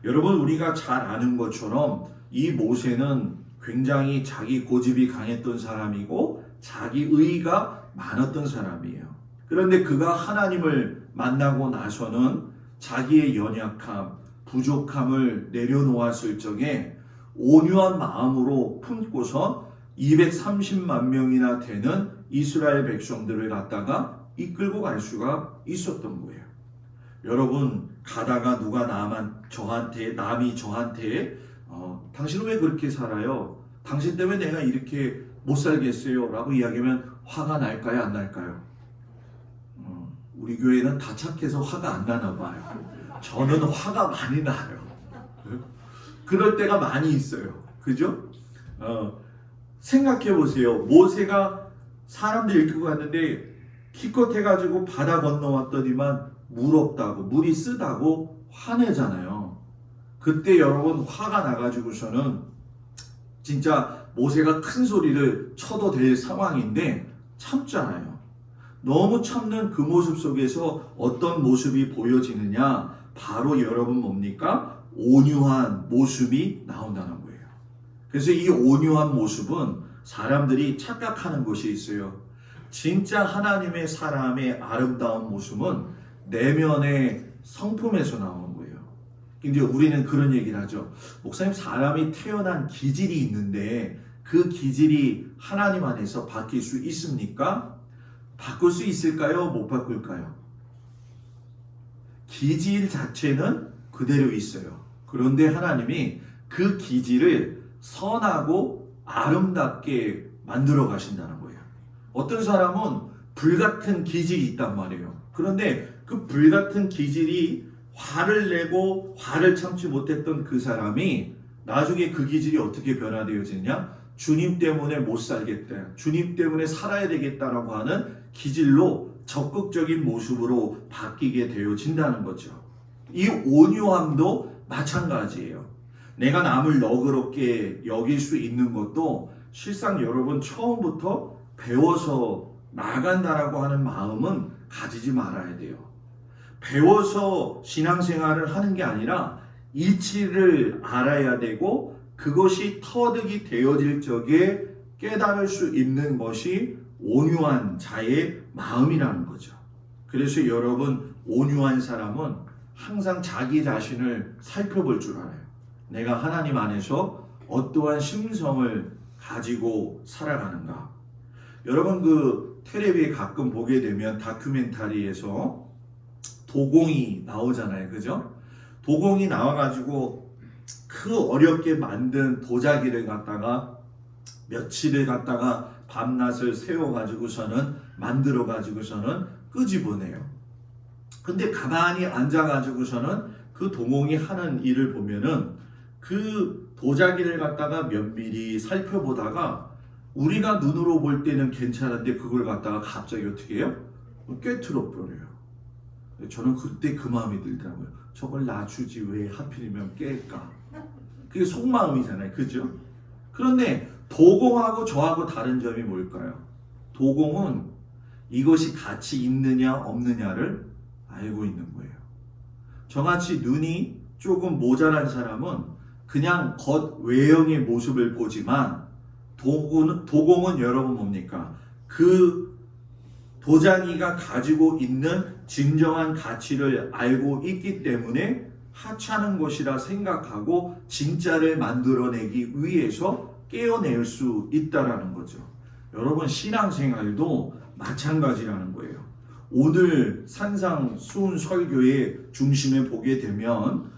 여러분, 우리가 잘 아는 것처럼 이 모세는 굉장히 자기 고집이 강했던 사람이고 자기 의의가 많았던 사람이에요. 그런데 그가 하나님을 만나고 나서는 자기의 연약함, 부족함을 내려놓았을 적에 온유한 마음으로 품고서 230만 명이나 되는 이스라엘 백성들을 갖다가 이끌고 갈 수가 있었던 거예요. 여러분, 가다가 누가 남이 저한테 당신은 왜 그렇게 살아요? 당신 때문에 내가 이렇게 못 살겠어요 라고 이야기하면 화가 날까요, 안 날까요? 우리 교회는 다 착해서 화가 안 나나 봐요. 저는 화가 많이 나요. 그럴 때가 많이 있어요. 그죠? 생각해 보세요. 모세가 사람들 이끌고 갔는데 기껏 해가지고 바다 건너왔더니만 물 없다고, 물이 쓰다고 화내잖아요. 그때 여러분, 화가 나가지고서는 진짜 모세가 큰 소리를 쳐도 될 상황인데 참잖아요. 너무 참는 그 모습 속에서 어떤 모습이 보여지느냐? 바로 여러분 뭡니까? 온유한 모습이 나온다는 거예요. 그래서 이 온유한 모습은 사람들이 착각하는 것이 있어요. 진짜 하나님의 사람의 아름다운 모습은 내면의 성품에서 나오는 거예요. 근데 우리는 그런 얘기를 하죠. 목사님, 사람이 태어난 기질이 있는데 그 기질이 하나님 안에서 바뀔 수 있습니까? 바꿀 수 있을까요? 못 바꿀까요? 기질 자체는 그대로 있어요. 그런데 하나님이 그 기질을 선하고 아름답게 만들어 가신다는 거예요. 어떤 사람은 불같은 기질이 있단 말이에요. 그런데 그 불같은 기질이 화를 내고 화를 참지 못했던 그 사람이 나중에 그 기질이 어떻게 변화되어지냐? 주님 때문에 못 살겠다, 주님 때문에 살아야 되겠다라고 하는 기질로 적극적인 모습으로 바뀌게 되어진다는 거죠. 이 온유함도 마찬가지예요. 내가 남을 너그럽게 여길 수 있는 것도 실상 여러분, 처음부터 배워서 나간다라고 하는 마음은 가지지 말아야 돼요. 배워서 신앙생활을 하는 게 아니라 이치를 알아야 되고 그것이 터득이 되어질 적에 깨달을 수 있는 것이 온유한 자의 마음이라는 거죠. 그래서 여러분, 온유한 사람은 항상 자기 자신을 살펴볼 줄 알아요. 내가 하나님 안에서 어떠한 심성을 가지고 살아가는가. 여러분, 그 텔레비에 가끔 보게 되면 다큐멘터리에서 도공이 나오잖아요. 그죠? 도공이 나와가지고 그 어렵게 만든 도자기를 갖다가 며칠을 갖다가 밤낮을 세워가지고서는 만들어가지고서는 끄집어내요. 근데 가만히 앉아가지고서는 그 도공이 하는 일을 보면은 그 도자기를 갖다가 면밀히 살펴보다가 우리가 눈으로 볼 때는 괜찮은데 그걸 갖다가 갑자기 어떻게 해요? 꿰뚫어 버려요. 저는 그때 그 마음이 들더라고요. 저걸 놔주지 왜 하필이면 깰까? 그게 속마음이잖아요. 그죠? 그런데 도공하고 저하고 다른 점이 뭘까요? 도공은 이것이 가치 있느냐 없느냐를 알고 있는 거예요. 저같이 눈이 조금 모자란 사람은 그냥 겉 외형의 모습을 보지만 도공은 여러분 뭡니까? 그 도자기가 가지고 있는 진정한 가치를 알고 있기 때문에 하찮은 것이라 생각하고 진짜를 만들어내기 위해서 깨어낼 수 있다라는 거죠. 여러분, 신앙생활도 마찬가지라는 거예요. 오늘 산상수훈 설교의 중심에 보게 되면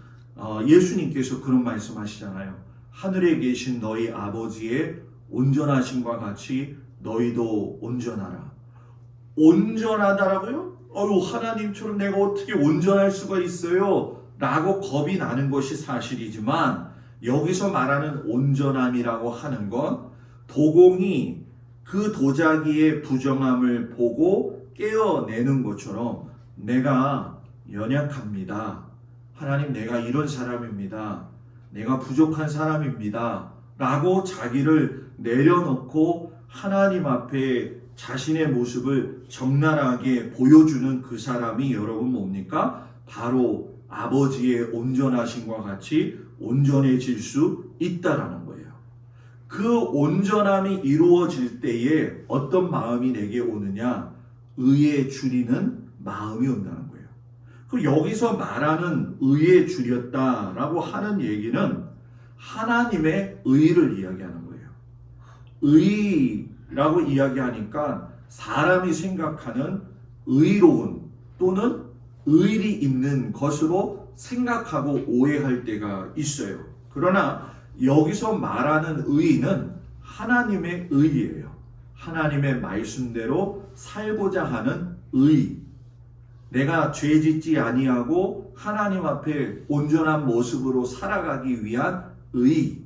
예수님께서 그런 말씀하시잖아요. 하늘에 계신 너희 아버지의 온전하심과 같이 너희도 온전하라. 온전하다라고요? 하나님처럼 내가 어떻게 온전할 수가 있어요? 라고 겁이 나는 것이 사실이지만 여기서 말하는 온전함이라고 하는 건 도공이 그 도자기의 부정함을 보고 깨어내는 것처럼 내가 연약합니다. 하나님, 내가 이런 사람입니다. 내가 부족한 사람입니다. 라고 자기를 내려놓고 하나님 앞에 자신의 모습을 적나라하게 보여주는 그 사람이 여러분 뭡니까? 바로 아버지의 온전하심과 같이 온전해질 수 있다라는 거예요. 그 온전함이 이루어질 때에 어떤 마음이 내게 오느냐? 의에 줄이는 마음이 온다는 거예요. 그 여기서 말하는 의에 줄였다라고 하는 얘기는 하나님의 의를 이야기하는 거예요. 의라고 이야기하니까 사람이 생각하는 의로운 또는 의리 있는 것으로 생각하고 오해할 때가 있어요. 그러나 여기서 말하는 의는 하나님의 의예요. 하나님의 말씀대로 살고자 하는 의. 내가 죄짓지 아니하고 하나님 앞에 온전한 모습으로 살아가기 위한 의.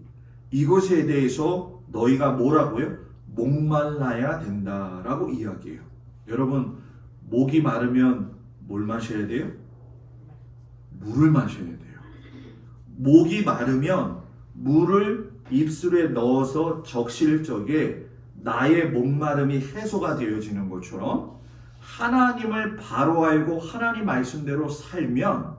이것에 대해서 너희가 뭐라고요? 목말라야 된다라고 이야기해요. 여러분, 목이 마르면 뭘 마셔야 돼요? 물을 마셔야 돼요. 목이 마르면 물을 입술에 넣어서 적실 적에 나의 목마름이 해소가 되어지는 것처럼 하나님을 바로 알고 하나님 말씀대로 살면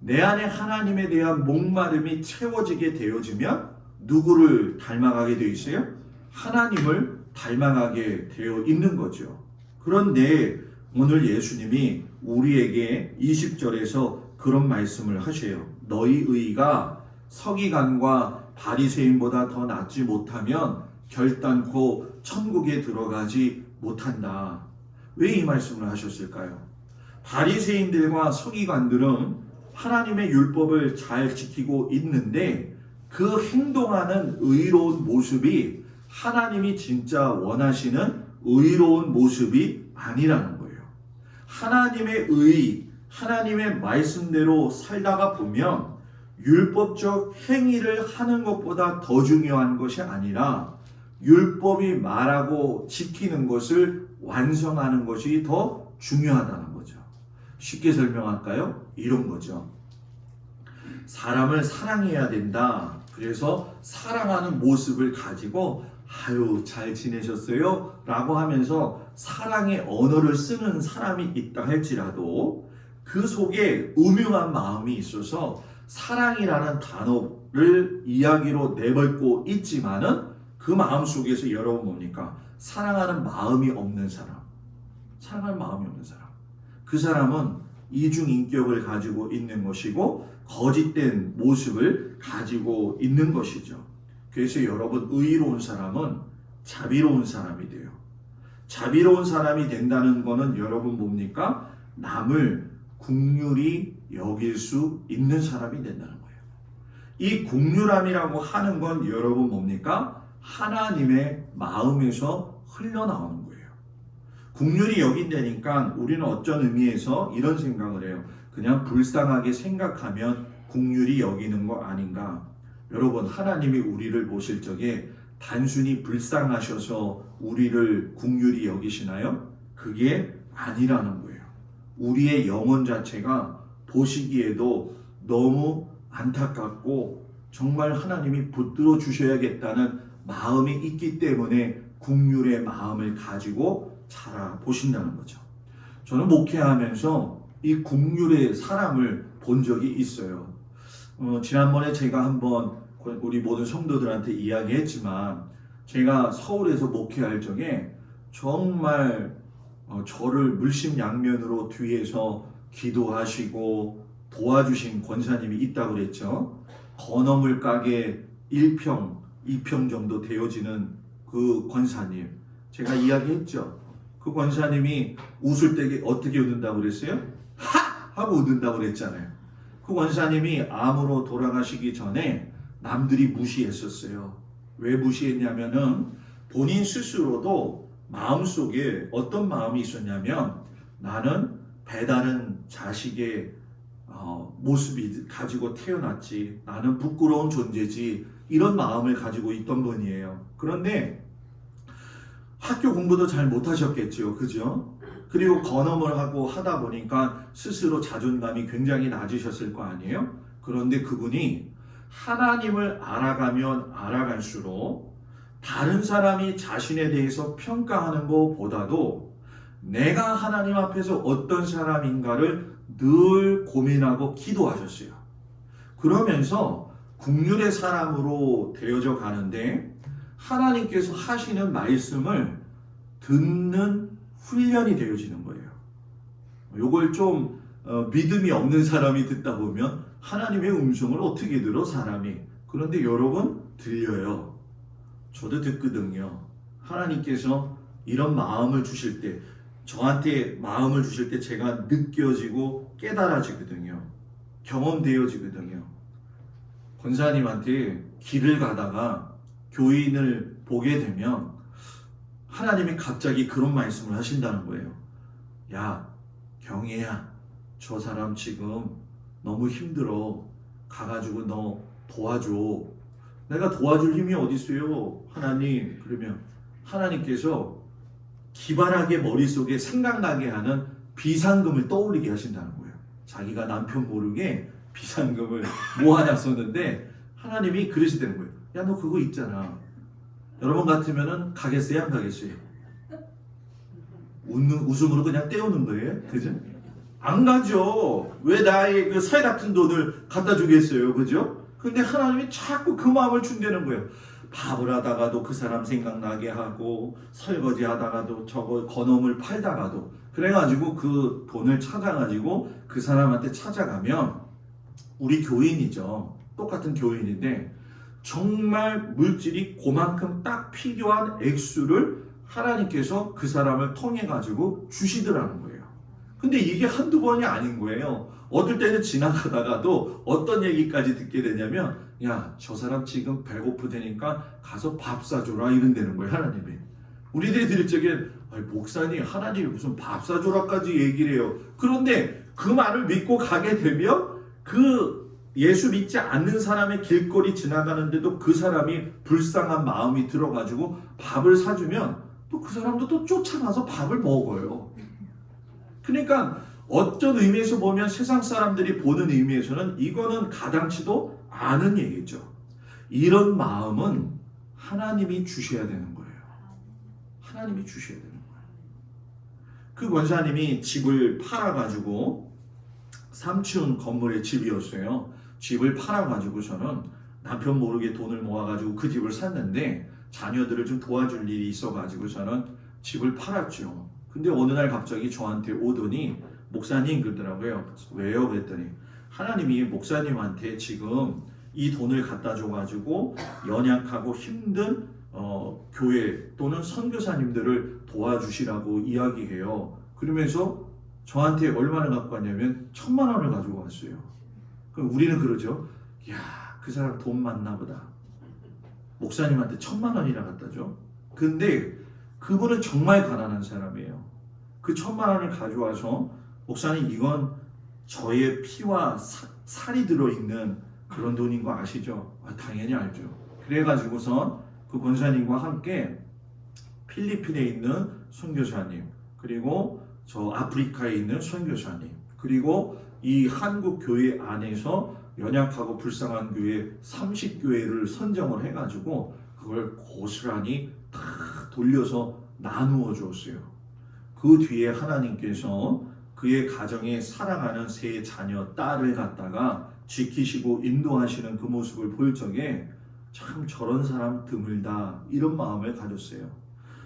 내 안에 하나님에 대한 목마름이 채워지게 되어지면 누구를 닮아가게 되어 있어요? 하나님을 닮아가게 되어 있는 거죠. 그런데 오늘 예수님이 우리에게 20절에서 그런 말씀을 하셔요. 너희 의가 서기관과 바리새인보다 더 낫지 못하면 결단코 천국에 들어가지 못한다. 왜 이 말씀을 하셨을까요? 바리새인들과 서기관들은 하나님의 율법을 잘 지키고 있는데 그 행동하는 의로운 모습이 하나님이 진짜 원하시는 의로운 모습이 아니라는 거예요. 하나님의 의, 하나님의 말씀대로 살다가 보면 율법적 행위를 하는 것보다 더 중요한 것이 아니라 율법이 말하고 지키는 것을 완성하는 것이 더 중요하다는 거죠. 쉽게 설명할까요? 이런 거죠. 사람을 사랑해야 된다. 그래서 사랑하는 모습을 가지고 아유 잘 지내셨어요? 라고 하면서 사랑의 언어를 쓰는 사람이 있다 할지라도 그 속에 음흉한 마음이 있어서 사랑이라는 단어를 이야기로 내뱉고 있지만은 그 마음 속에서 여러분 뭡니까? 사랑하는 마음이 없는 사람. 사랑하는 마음이 없는 사람. 그 사람은 이중인격을 가지고 있는 것이고 거짓된 모습을 가지고 있는 것이죠. 그래서 여러분 의로운 사람은 자비로운 사람이 돼요. 자비로운 사람이 된다는 것은 여러분 뭡니까? 남을 긍휼히 여길 수 있는 사람이 된다는 거예요. 이 긍휼함이라고 하는 건 여러분 뭡니까? 하나님의 마음에서 흘러나오는 거예요. 긍휼히 여긴다니까 우리는 어쩐 의미에서 이런 생각을 해요. 그냥 불쌍하게 생각하면 긍휼히 여기는 거 아닌가? 여러분 하나님이 우리를 보실 적에 단순히 불쌍하셔서 우리를 긍휼히 여기시나요? 그게 아니라는 거예요. 우리의 영혼 자체가 보시기에도 너무 안타깝고 정말 하나님이 붙들어 주셔야겠다는 마음이 있기 때문에 긍휼의 마음을 가지고 살아보신다는 거죠. 저는 목회하면서 이 긍휼의 사람을 본 적이 있어요. 지난번에 제가 한번 우리 모든 성도들한테 이야기했지만 제가 서울에서 목회할 적에 정말 저를 물심양면으로 뒤에서 기도하시고 도와주신 권사님이 있다고 그랬죠. 건어물 가게 1평, 2평 정도 되어지는 그 권사님. 제가 이야기했죠. 그 권사님이 웃을 때 어떻게 웃는다고 그랬어요? 하! 하고 웃는다고 그랬잖아요. 그 권사님이 암으로 돌아가시기 전에 남들이 무시했었어요. 왜 무시했냐면은 본인 스스로도 마음속에 어떤 마음이 있었냐면 나는 배다른 자식의 모습이 가지고 태어났지. 나는 부끄러운 존재지. 이런 마음을 가지고 있던 분이에요. 그런데 학교 공부도 잘 못하셨겠죠. 그죠? 그리고 건엄을 하고 하다 보니까 스스로 자존감이 굉장히 낮으셨을 거 아니에요? 그런데 그분이 하나님을 알아가면 알아갈수록 다른 사람이 자신에 대해서 평가하는 것보다도 내가 하나님 앞에서 어떤 사람인가를 늘 고민하고 기도하셨어요. 그러면서 국률의 사람으로 되어져 가는데 하나님께서 하시는 말씀을 듣는 훈련이 되어지는 거예요. 요걸 좀 믿음이 없는 사람이 듣다 보면 하나님의 음성을 어떻게 들어 사람이. 그런데 여러분 들려요. 저도 듣거든요. 하나님께서 이런 마음을 주실 때, 저한테 마음을 주실 때 제가 느껴지고 깨달아지거든요. 경험되어지거든요. 권사님한테 길을 가다가 교인을 보게 되면 하나님이 갑자기 그런 말씀을 하신다는 거예요. 야, 경혜야, 저 사람 지금 너무 힘들어. 가가지고 너 도와줘. 내가 도와줄 힘이 어디 있어요? 하나님. 그러면 하나님께서 기발하게 머릿속에 생각나게 하는 비상금을 떠올리게 하신다는 거예요. 자기가 남편 모르게 비상금을 모아놨었는데 하나님이 그러시다는 거예요. 야, 너 그거 있잖아. 여러분 같으면은 가겠어요? 안 가겠어요? 웃음으로 그냥 떼우는 거예요. 그죠? 안 가죠. 왜 나의 그 살 같은 돈을 갖다 주겠어요. 그죠? 근데 하나님이 자꾸 그 마음을 준다는 거예요. 밥을 하다가도 그 사람 생각나게 하고, 설거지 하다가도 저거 건어물 팔다가도, 그래가지고 그 돈을 찾아가지고 그 사람한테 찾아가면 우리 교인이죠. 똑같은 교인인데 정말 물질이 그만큼 딱 필요한 액수를 하나님께서 그 사람을 통해 가지고 주시더라는 거예요. 근데 이게 한두 번이 아닌 거예요. 어떨 때는 지나가다가도 어떤 얘기까지 듣게 되냐면, 야, 저 사람 지금 배고프다니까 가서 밥 사줘라 이런다는 거예요. 하나님이. 우리들이 들을 적에 목사님, 하나님이 무슨 밥 사줘라까지 얘기를 해요. 그런데 그 말을 믿고 가게 되면 그 예수 믿지 않는 사람의 길거리 지나가는데도 그 사람이 불쌍한 마음이 들어가지고 밥을 사주면 또 그 사람도 또 쫓아가서 밥을 먹어요. 그러니까 어떤 의미에서 보면 세상 사람들이 보는 의미에서는 이거는 가당치도 않은 얘기죠. 이런 마음은 하나님이 주셔야 되는 거예요. 하나님이 주셔야 되는 거예요. 그 권사님이 집을 팔아가지고 3층 건물의 집이었어요. 집을 팔아가지고서는 남편 모르게 돈을 모아가지고 그 집을 샀는데 자녀들을 좀 도와줄 일이 있어가지고서는 집을 팔았죠. 근데 어느 날 갑자기 저한테 오더니 목사님 그러더라고요. 왜요? 그랬더니 하나님이 목사님한테 지금 이 돈을 갖다 줘가지고 연약하고 힘든 교회 또는 선교사님들을 도와주시라고 이야기해요. 그러면서 저한테 얼마나 갖고 왔냐면 1,000,000원을 가지고 왔어요. 그럼 우리는 그러죠. 야, 그 사람 돈 많나 보다. 목사님한테 1,000,000원이나 갖다 줘. 근데 그분은 정말 가난한 사람이에요. 그 1,000,000원을 가져와서 목사님 이건 저의 피와 살이 들어있는 그런 돈인 거 아시죠? 당연히 알죠. 그래가지고선 그 권사님과 함께 필리핀에 있는 선교사님, 그리고 저 아프리카에 있는 선교사님, 그리고 이 한국 교회 안에서 연약하고 불쌍한 교회 30교회를 선정을 해가지고 그걸 고스란히 다 돌려서 나누어 줬어요. 그 뒤에 하나님께서 그의 가정에 사랑하는 세 자녀 딸을 갖다가 지키시고 인도하시는 그 모습을 볼 적에 참 저런 사람 드물다 이런 마음을 가졌어요.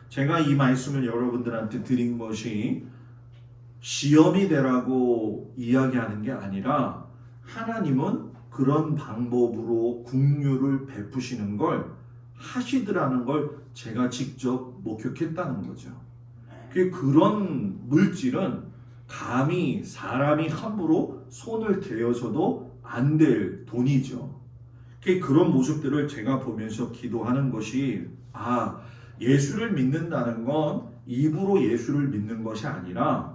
제가 이 말씀을 여러분들한테 드린 것이 시험이 되라고 이야기하는 게 아니라 하나님은 그런 방법으로 긍휼을 베푸시는 걸 하시더라는 걸 제가 직접 목격했다는 거죠. 그런 물질은 감히 사람이 함부로 손을 대어서도 안 될 돈이죠. 그런 모습들을 제가 보면서 기도하는 것이 예수를 믿는다는 건 입으로 예수를 믿는 것이 아니라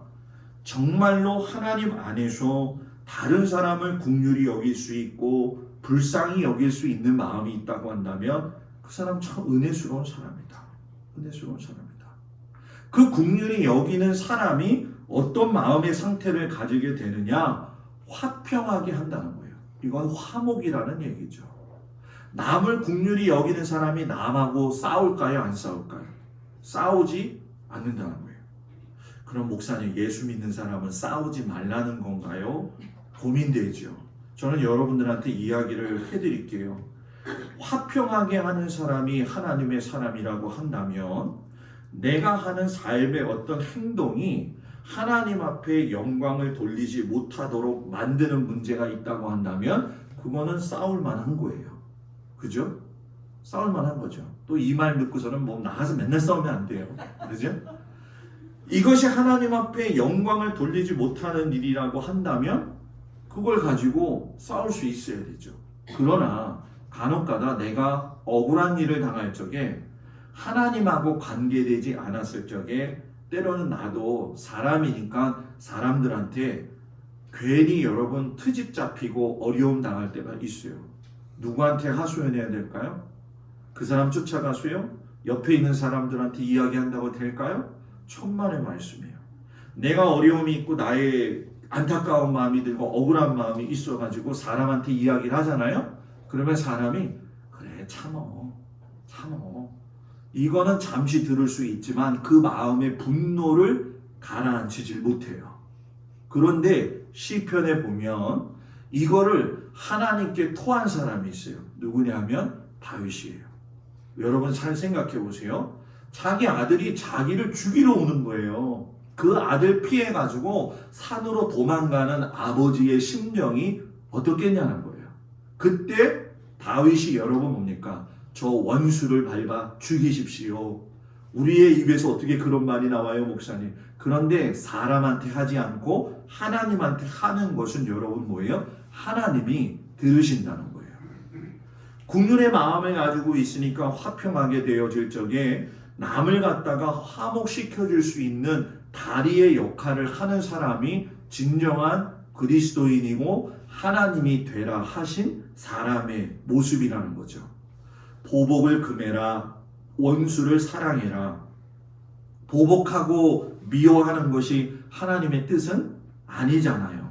정말로 하나님 안에서 다른 사람을 긍휼히 여길 수 있고 불쌍히 여길 수 있는 마음이 있다고 한다면 그 사람 참 은혜스러운 사람이다. 은혜스러운 사람이다. 그 긍휼히 여기는 사람이 어떤 마음의 상태를 가지게 되느냐? 화평하게 한다는 거예요. 이건 화목이라는 얘기죠. 남을 긍휼히 여기는 사람이 남하고 싸울까요? 안 싸울까요? 싸우지 않는다는 거예요. 그럼 목사님, 예수 믿는 사람은 싸우지 말라는 건가요? 고민되죠. 저는 여러분들한테 이야기를 해드릴게요. 화평하게 하는 사람이 하나님의 사람이라고 한다면 내가 하는 삶의 어떤 행동이 하나님 앞에 영광을 돌리지 못하도록 만드는 문제가 있다고 한다면 그거는 싸울 만한 거예요. 그죠? 싸울 만한 거죠. 또 이 말 듣고서는 뭐 나가서 맨날 싸우면 안 돼요. 그죠? 이것이 하나님 앞에 영광을 돌리지 못하는 일이라고 한다면 그걸 가지고 싸울 수 있어야 되죠. 그러나 간혹가다 내가 억울한 일을 당할 적에 하나님하고 관계되지 않았을 적에 때로는 나도 사람이니까 사람들한테 괜히 여러분 트집 잡히고 어려움 당할 때가 있어요. 누구한테 하소연해야 될까요? 그 사람 쫓아가서요? 옆에 있는 사람들한테 이야기한다고 될까요? 천만의 말씀이에요. 내가 어려움이 있고 나의 안타까운 마음이 들고 억울한 마음이 있어가지고 사람한테 이야기를 하잖아요. 그러면 사람이 그래 참어 이거는 잠시 들을 수 있지만 그 마음의 분노를 가라앉히질 못해요. 그런데 시편에 보면 이거를 하나님께 토한 사람이 있어요. 누구냐면 다윗이에요. 여러분 잘 생각해 보세요. 자기 아들이 자기를 죽이러 오는 거예요. 그 아들 피해가지고 산으로 도망가는 아버지의 심정이 어떻겠냐는 거예요. 그때 다윗이 여러분 뭡니까? 저 원수를 밟아 죽이십시오. 우리의 입에서 어떻게 그런 말이 나와요, 목사님? 그런데 사람한테 하지 않고 하나님한테 하는 것은 여러분 뭐예요? 하나님이 들으신다는 거예요. 긍휼의 마음을 가지고 있으니까 화평하게 되어질 적에 남을 갖다가 화목시켜줄 수 있는 다리의 역할을 하는 사람이 진정한 그리스도인이고 하나님이 되라 하신 사람의 모습이라는 거죠. 보복을 금해라, 원수를 사랑해라. 보복하고 미워하는 것이 하나님의 뜻은 아니잖아요.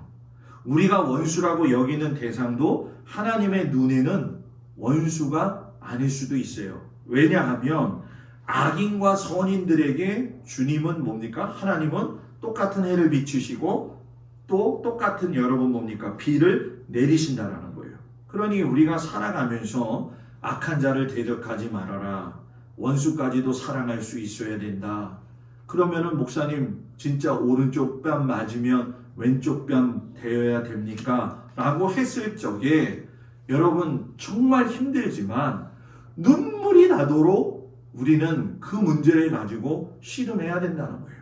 우리가 원수라고 여기는 대상도 하나님의 눈에는 원수가 아닐 수도 있어요. 왜냐하면 악인과 선인들에게 주님은 뭡니까? 하나님은 똑같은 해를 비추시고 또 똑같은 여러분 뭡니까? 비를 내리신다라는 거예요. 그러니 우리가 살아가면서 악한 자를 대적하지 말아라. 원수까지도 사랑할 수 있어야 된다. 그러면은 목사님 진짜 오른쪽 뺨 맞으면 왼쪽 뺨 대어야 됩니까? 라고 했을 적에 여러분 정말 힘들지만 눈물이 나도록 우리는 그 문제를 가지고 씨름해야 된다는 거예요.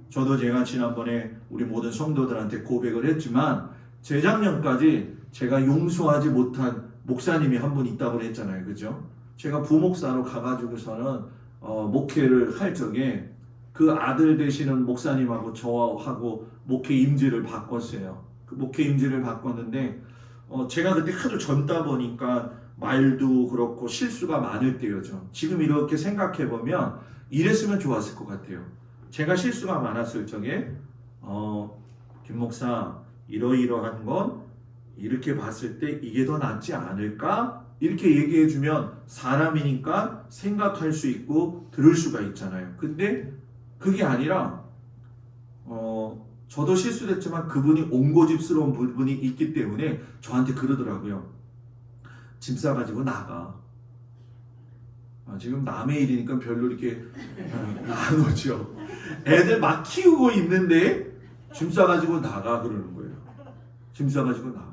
저도 제가 지난번에 우리 모든 성도들한테 고백을 했지만 재작년까지 제가 용서하지 못한 목사님이 한 분 있다고 했잖아요. 그죠? 제가 부목사로 가가지고서는 목회를 할 적에 그 아들 되시는 목사님하고 저하고 목회 임지를 바꿨어요. 그 목회 임지를 바꿨는데 제가 그때 하도 젊다 보니까 말도 그렇고 실수가 많을 때였죠. 지금 이렇게 생각해보면 이랬으면 좋았을 것 같아요. 제가 실수가 많았을 적에 김 목사 이러이러한 건 이렇게 봤을 때 이게 더 낫지 않을까? 이렇게 얘기해주면 사람이니까 생각할 수 있고 들을 수가 있잖아요. 근데 그게 아니라 저도 실수했지만 그분이 옹고집스러운 부분이 있기 때문에 저한테 그러더라고요. 짐 싸가지고 나가. 지금 남의 일이니까 별로 이렇게 안 오죠. 애들 막 키우고 있는데 짐 싸가지고 나가 그러는 거예요. 짐 싸가지고 나가.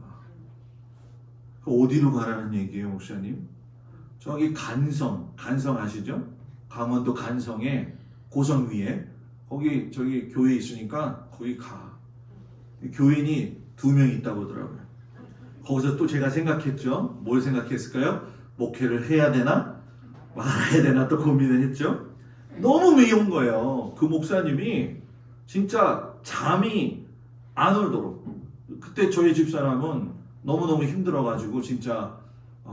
어디로 가라는 얘기예요, 목사님? 저기 간성 아시죠? 강원도 간성에 고성 위에 거기 저기 교회 있으니까 거기 가. 교인이 2명 있다고 하더라고요. 거기서 또 제가 생각했죠. 뭘 생각했을까요? 목회를 해야 되나 말아야 되나 또 고민을 했죠. 너무 미운 거예요. 그 목사님이 진짜 잠이 안 오도록. 그때 저희 집사람은 너무너무 힘들어가지고 진짜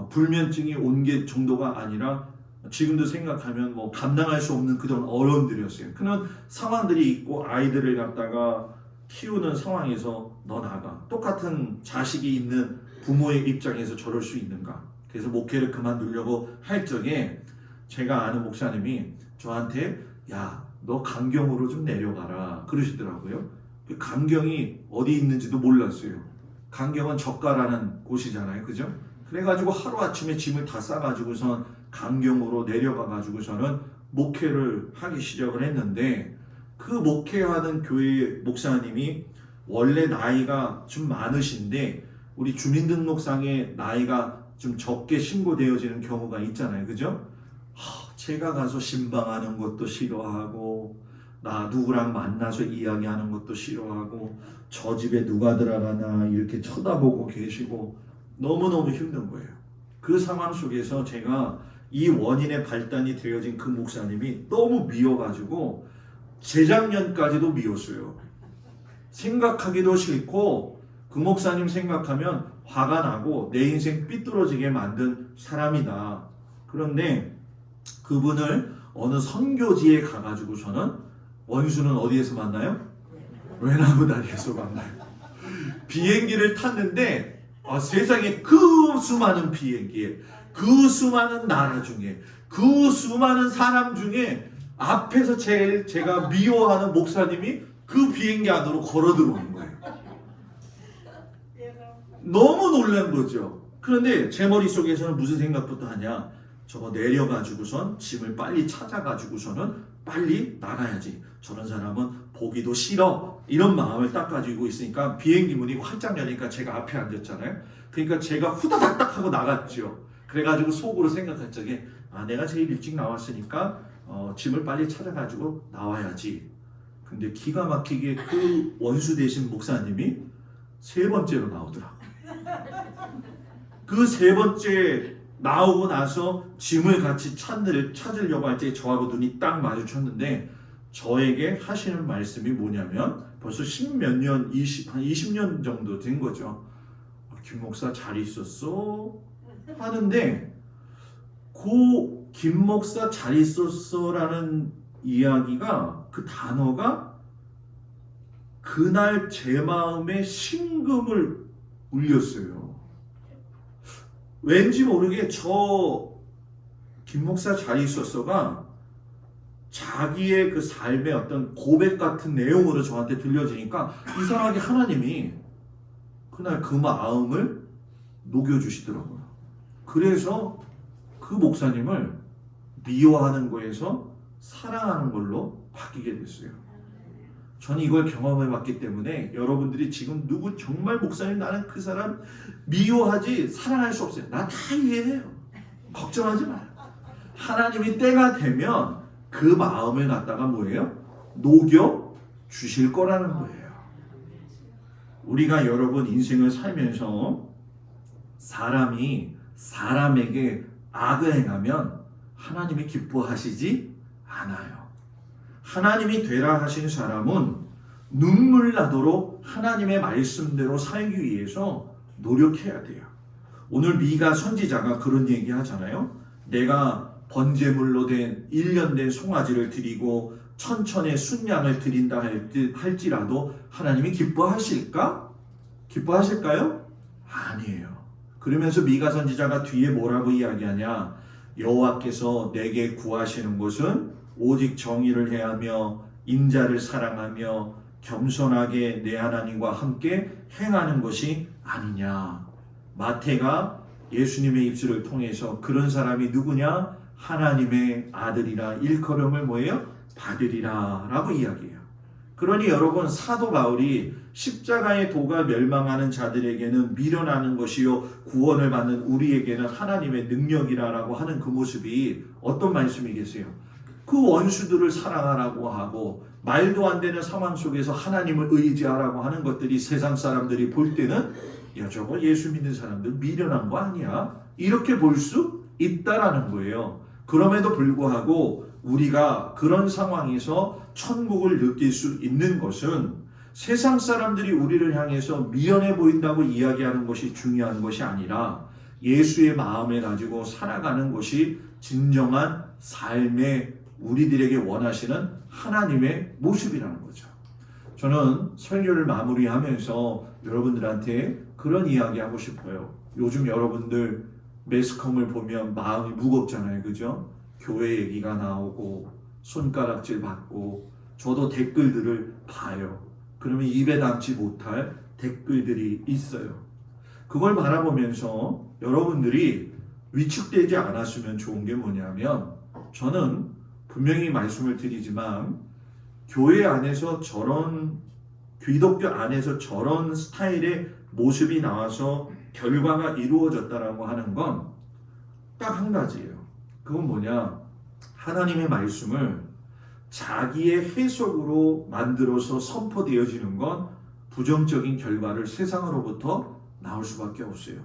불면증이 온 게 정도가 아니라 지금도 생각하면 뭐 감당할 수 없는 그런 어려움들이었어요. 그런 상황들이 있고 아이들을 갖다가 키우는 상황에서 너 나가. 똑같은 자식이 있는 부모의 입장에서 저럴 수 있는가. 그래서 목회를 그만두려고 할 적에 제가 아는 목사님이 저한테 야, 너 강경으로 좀 내려가라 그러시더라고요. 그 강경이 어디 있는지도 몰랐어요. 강경은 저가라는 곳이잖아요. 그죠? 그래가지고 하루아침에 짐을 다 싸가지고선 강경으로 내려가가지고서는 목회를 하기 시작을 했는데 그 목회하는 교회 목사님이 원래 나이가 좀 많으신데 우리 주민등록상에 나이가 좀 적게 신고되어지는 경우가 있잖아요. 그죠? 제가 가서 신방하는 것도 싫어하고 나 누구랑 만나서 이야기하는 것도 싫어하고 저 집에 누가 들어가나 이렇게 쳐다보고 계시고 너무너무 힘든 거예요. 그 상황 속에서 제가 이 원인의 발단이 되어진 그 목사님이 너무 미워가지고 재작년까지도 미웠어요. 생각하기도 싫고 그 목사님 생각하면 화가 나고 내 인생 삐뚤어지게 만든 사람이다. 그런데 그분을 어느 선교지에 가가지고서는 원수는 어디에서 만나요? 외나무 다리에서 만나요. 비행기를 탔는데 세상에 그 수많은 비행기에 그 수많은 나라 중에 그 수많은 사람 중에 앞에서 제가 미워하는 목사님이 그 비행기 안으로 걸어 들어오는 거예요. 너무 놀란 거죠. 그런데 제 머릿속에서는 무슨 생각부터 하냐. 저거 내려가지고선 짐을 빨리 찾아가지고서는 빨리 나가야지. 저런 사람은 보기도 싫어. 이런 마음을 딱 가지고 있으니까 비행기 문이 활짝 열리니까 제가 앞에 앉았잖아요. 그러니까 제가 후다닥닥 하고 나갔죠. 그래가지고 속으로 생각할 적에 내가 제일 일찍 나왔으니까 짐을 빨리 찾아가지고 나와야지. 근데 기가 막히게 그 원수 되신 목사님이 세 번째로 나오더라고요. 그 세 번째 나오고 나서 짐을 같이 찾으려고 할 때 저하고 눈이 딱 마주쳤는데 저에게 하시는 말씀이 뭐냐면 벌써 십몇 년, 한 20년 정도 된 거죠. 김 목사 잘 있었어? 하는데 그 김 목사 잘 있었어라는 이야기가 그 단어가 그날 제 마음에 심금을 울렸어요. 왠지 모르게 저 김 목사 잘 있었어가 자기의 그 삶의 어떤 고백 같은 내용으로 저한테 들려지니까 이상하게 하나님이 그날 그 마음을 녹여주시더라고요. 그래서 그 목사님을 미워하는 거에서 사랑하는 걸로 바뀌게 됐어요. 저는 이걸 경험해봤기 때문에 여러분들이 지금 누구 정말 목사님 나는 그 사람 미워하지 사랑할 수 없어요. 나 다 이해해요. 걱정하지 마요. 하나님이 때가 되면 그 마음을 갖다가 뭐예요? 녹여 주실 거라는 거예요. 우리가 여러분 인생을 살면서 사람이 사람에게 악을 행하면 하나님이 기뻐하시지 않아요. 하나님이 되라 하신 사람은 눈물 나도록 하나님의 말씀대로 살기 위해서 노력해야 돼요. 오늘 미가 선지자가 그런 얘기 하잖아요. 내가 번제물로 된 1년 된 송아지를 드리고 천천의 순양을 드린다 할지라도 하나님이 기뻐하실까? 기뻐하실까요? 아니에요. 그러면서 미가 선지자가 뒤에 뭐라고 이야기하냐? 여호와께서 내게 구하시는 것은 오직 정의를 해하며 인자를 사랑하며 겸손하게 내 하나님과 함께 행하는 것이 아니냐. 마태가 예수님의 입술을 통해서 그런 사람이 누구냐? 하나님의 아들이라 일컬음을 뭐예요? 받으리라 라고 이야기해요. 그러니 여러분 사도 바울이 십자가의 도가 멸망하는 자들에게는 미련하는 것이요 구원을 받는 우리에게는 하나님의 능력이라고 하는 그 모습이 어떤 말씀이겠어요? 그 원수들을 사랑하라고 하고 말도 안 되는 상황 속에서 하나님을 의지하라고 하는 것들이 세상 사람들이 볼 때는 야 저거 예수 믿는 사람들 미련한 거 아니야? 이렇게 볼 수 있다라는 거예요. 그럼에도 불구하고 우리가 그런 상황에서 천국을 느낄 수 있는 것은 세상 사람들이 우리를 향해서 미련해 보인다고 이야기하는 것이 중요한 것이 아니라 예수의 마음을 가지고 살아가는 것이 진정한 삶의 우리들에게 원하시는 하나님의 모습이라는 거죠. 저는 설교를 마무리하면서 여러분들한테 그런 이야기 하고 싶어요. 요즘 여러분들 매스컴을 보면 마음이 무겁잖아요. 그죠? 교회 얘기가 나오고 손가락질 받고 저도 댓글들을 봐요. 그러면 입에 담지 못할 댓글들이 있어요. 그걸 바라보면서 여러분들이 위축되지 않았으면 좋은 게 뭐냐면, 저는 분명히 말씀을 드리지만 교회 안에서 저런, 기독교 안에서 저런 스타일의 모습이 나와서 결과가 이루어졌다라고 하는 건 딱 한 가지예요. 그건 뭐냐, 하나님의 말씀을 자기의 해석으로 만들어서 선포되어지는 건 부정적인 결과를 세상으로부터 나올 수밖에 없어요.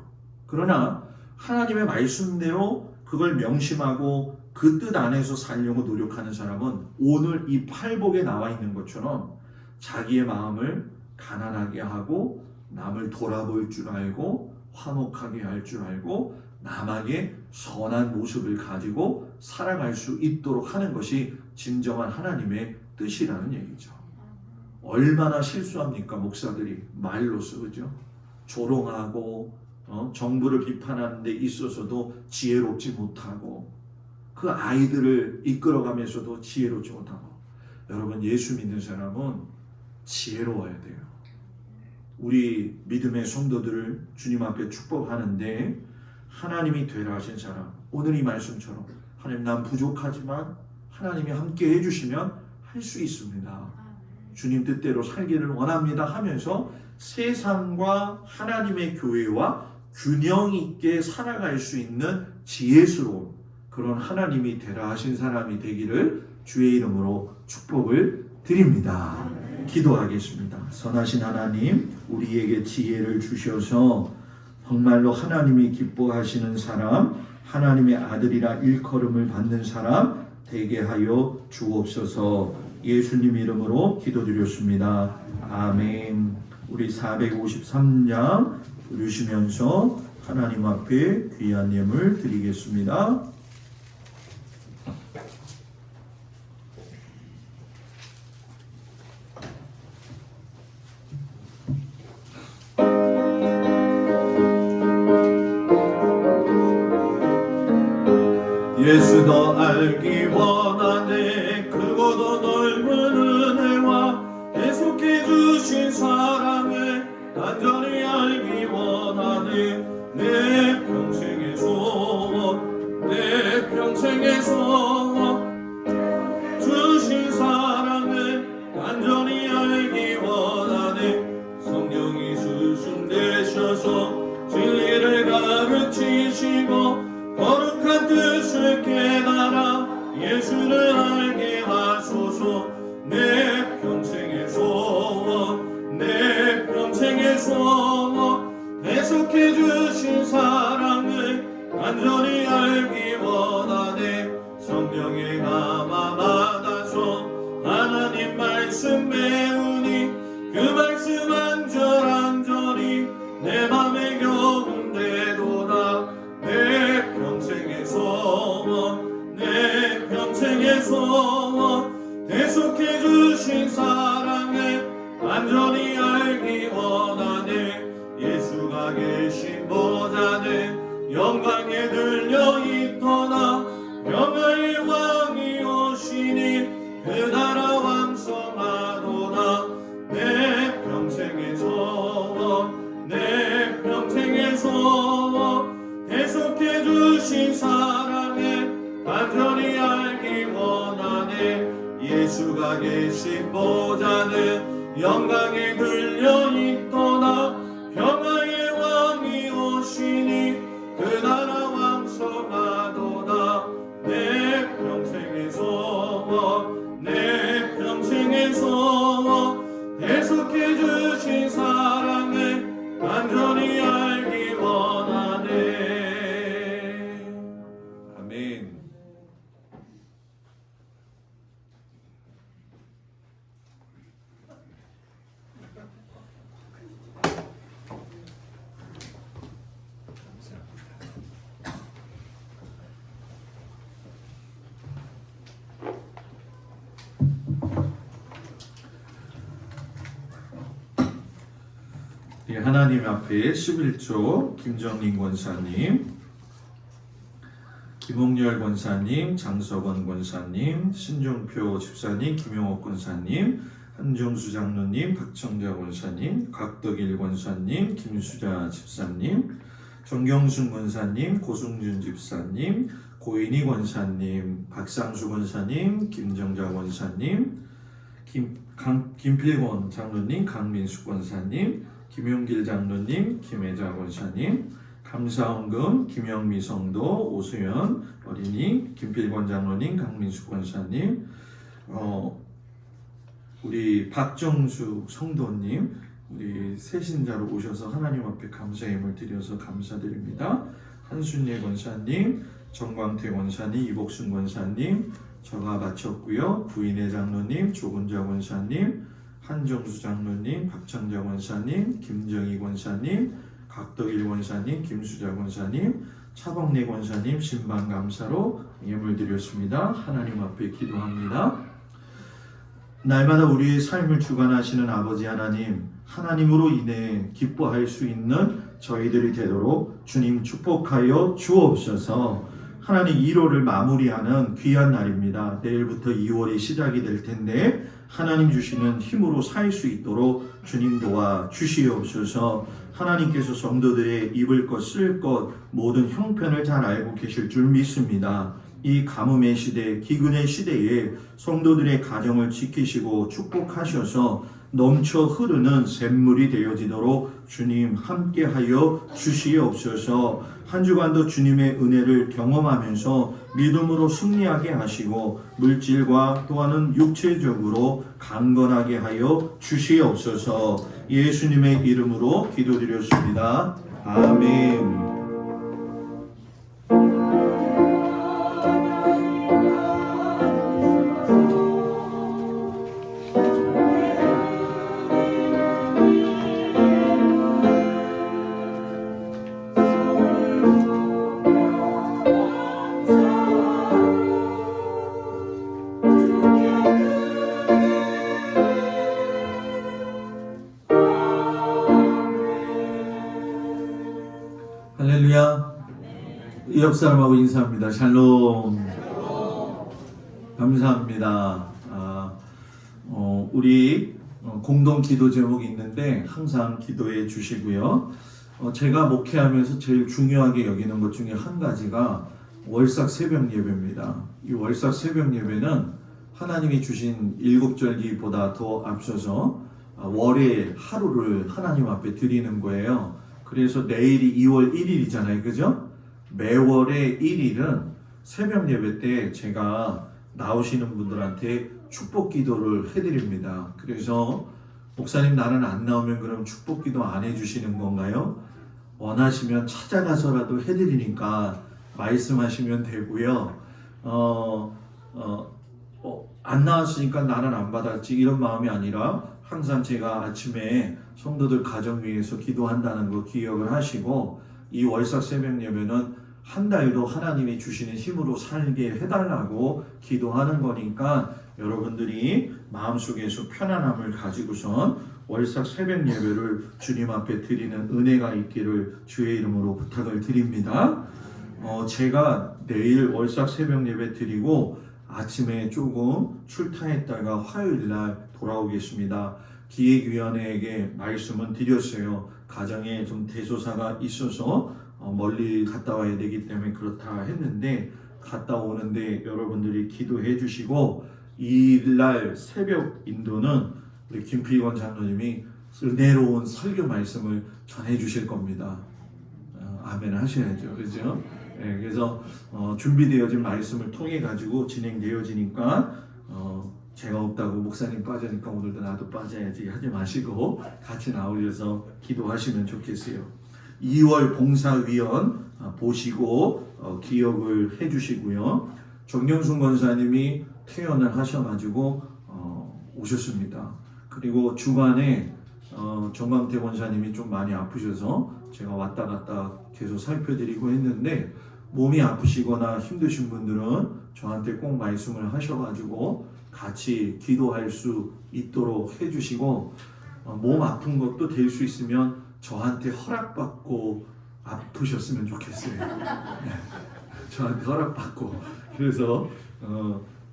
그러나 하나님의 말씀대로 그걸 명심하고 그 뜻 안에서 살려고 노력하는 사람은 오늘 이 팔복에 나와 있는 것처럼 자기의 마음을 가난하게 하고 남을 돌아볼 줄 알고 화목하게 할 줄 알고 남에게 선한 모습을 가지고 살아갈 수 있도록 하는 것이 진정한 하나님의 뜻이라는 얘기죠. 얼마나 실수합니까 목사들이 말로써, 그죠? 조롱하고 정부를 비판하는 데 있어서도 지혜롭지 못하고 그 아이들을 이끌어가면서도 지혜롭지 못하고. 여러분, 예수 믿는 사람은 지혜로워야 돼요. 우리 믿음의 성도들을 주님 앞에 축복하는데 하나님이 되라 하신 사람, 오늘 이 말씀처럼 하나님, 난 부족하지만 하나님이 함께 해주시면 할 수 있습니다. 주님 뜻대로 살기를 원합니다 하면서 세상과 하나님의 교회와 균형 있게 살아갈 수 있는 지혜스러운 그런 하나님이 되라 하신 사람이 되기를 주의 이름으로 축복을 드립니다. 기도하겠습니다. 선하신 하나님, 우리에게 지혜를 주셔서 정말로 하나님이 기뻐하시는 사람, 하나님의 아들이라 일컬음을 받는 사람 되게 하여 주옵소서. 예수님 이름으로 기도드렸습니다. 아멘. 우리 453장 읽으시면서 하나님 앞에 귀한 예물 드리겠습니다. 예수 더 알기 원하네. 크고 더 넓은 은혜와 계속해 주신 사랑을 간절히 알기 원하네. 내 평생의 소원, 내 평생의 소원, 주신 사랑을 간절히 알기 원하네. 성령이 수순되셔서 진리를 가르치시고 거룩한 뜻을 깨달아 예수를 알게 하소서. 내 평생의 소원, 내 평생의 소원, 계속해 주신 사랑을 간절히 알기 원하네. 성령의 감화 받아서 하나님 말씀 배우니 그 말씀 안절안절히 내 맘에 겨운대도다. 내 평생의 소원, 내 평생의 소원, 계속해 주신 사랑을 간절히 알기 원하네. 예수가 계신 보좌는 영광에 들려 있더나 평화의 왕이 오시니 그 나라 왕성하도다. 내 평생의 소원, 내 평생의 소원, 계속해 주신 사랑을 간절히 알기 원하네. 예수가 계신 보좌는 영광에 들려 있도다. 평화의 왕이 오시니 그 나라 왕성하도다. 내 평생의 소원, 내 평생의 소원, 계속해 주신 사랑을 간절히 알기 원하네. 아멘. 하나님 앞에 11조 김정린 권사님, 김홍열 권사님, 장석원 권사님, 신종표 집사님, 김용옥 권사님, 한종수 장로님, 박청자 권사님, 곽덕일 권사님, 김수자 집사님, 정경순 권사님, 고승준 집사님, 고인희 권사님, 박상수 권사님, 김정자 권사님, 김필권 장로님, 강민숙 권사님, 김용길 장로님, 김혜자 권사님, 감사원금, 김영미 성도, 오수연 어린이, 김필권 장로님, 강민숙 권사님, 우리 박정수 성도님, 우리 새신자로 오셔서 하나님 앞에 감사의 힘을 드려서 감사드립니다. 한순예 권사님, 정광태 권사님, 이복순 권사님, 저가 바쳤고요. 부인의 장로님, 조근자 권사님, 한정수 장로님, 박창자 권사님, 김정희 권사님, 각덕일 권사님, 김수자 권사님, 차범래 권사님 신방 감사로 예물 드렸습니다. 하나님 앞에 기도합니다. 날마다 우리의 삶을 주관하시는 아버지 하나님, 하나님으로 인해 기뻐할 수 있는 저희들이 되도록 주님 축복하여 주옵소서. 하나님 1월을 마무리하는 귀한 날입니다. 내일부터 2월이 시작이 될 텐데 하나님 주시는 힘으로 살 수 있도록 주님 도와 주시옵소서. 하나님께서 성도들의 입을 것 쓸 것 모든 형편을 잘 알고 계실 줄 믿습니다. 이 가뭄의 시대, 기근의 시대에 성도들의 가정을 지키시고 축복하셔서 넘쳐 흐르는 샘물이 되어지도록 주님 함께하여 주시옵소서. 한 주간도 주님의 은혜를 경험하면서 믿음으로 승리하게 하시고 물질과 또한은 육체적으로 강건하게 하여 주시옵소서. 예수님의 이름으로 기도드렸습니다. 아멘. 할렐루야. 옆 사람하고 인사합니다. 샬롬. 감사합니다. 우리 공동 기도 제목이 있는데 항상 기도해 주시고요. 제가 목회하면서 제일 중요하게 여기는 것 중에 한 가지가 월삭 새벽 예배입니다. 이 월삭 새벽 예배는 하나님이 주신 일곱절기보다 더 앞서서 월의 하루를 하나님 앞에 드리는 거예요. 그래서 내일이 2월 1일이잖아요. 그죠? 매월의 1일은 새벽 예배 때 제가 나오시는 분들한테 축복 기도를 해드립니다. 그래서 목사님 나는 안 나오면 그럼 축복 기도 안 해주시는 건가요? 원하시면 찾아가서라도 해드리니까 말씀하시면 되고요. 안 나왔으니까 나는 안 받았지 이런 마음이 아니라 항상 제가 아침에 성도들 가정 위해서 기도한다는 거 기억을 하시고 이 월삭 새벽 예배는 한 달도 하나님이 주시는 힘으로 살게 해달라고 기도하는 거니까 여러분들이 마음속에서 편안함을 가지고선 월삭 새벽 예배를 주님 앞에 드리는 은혜가 있기를 주의 이름으로 부탁을 드립니다. 제가 내일 월삭 새벽 예배 드리고 아침에 조금 출타했다가 화요일 날 돌아오겠습니다. 기획위원회에게 말씀은 드렸어요. 가정에 좀 대소사가 있어서 멀리 갔다 와야 되기 때문에 그렇다 했는데 갔다 오는데 여러분들이 기도해 주시고 이날 새벽 인도는 우리 김필권 장로님이 은혜로운 설교 말씀을 전해 주실 겁니다. 아멘 하셔야죠. 그죠? 네, 그래서 준비되어진 말씀을 통해 가지고 진행되어지니까 제가 없다고 목사님 빠지니까 오늘도 나도 빠져야지 하지 마시고 같이 나오셔서 기도하시면 좋겠어요. 2월 봉사위원 보시고 기억을 해주시고요. 정경순 권사님이 퇴원을 하셔가지고 오셨습니다. 그리고 주간에 정광태 권사님이 좀 많이 아프셔서 제가 왔다 갔다 계속 살펴드리고 했는데 몸이 아프시거나 힘드신 분들은 저한테 꼭 말씀을 하셔가지고 같이 기도할 수 있도록 해주시고 몸 아픈 것도 될 수 있으면 저한테 허락받고 아프셨으면 좋겠어요. 네. 저한테 허락받고 그래서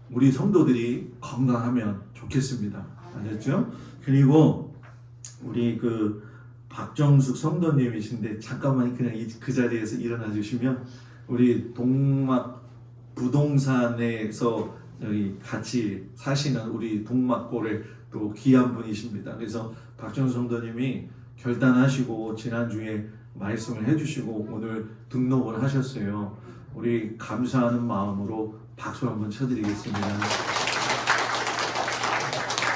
우리 성도들이 건강하면 좋겠습니다. 아셨죠? 그리고 우리 그 박정숙 성도님이신데 잠깐만 그냥 그 자리에서 일어나 주시면 우리 동막 부동산에서 여기 같이 사시는 우리 동막골의 또 귀한 분이십니다. 그래서 박정숙 성도님이 결단하시고 지난주에 말씀을 해주시고 오늘 등록을 하셨어요. 우리 감사하는 마음으로 박수 한번 쳐드리겠습니다.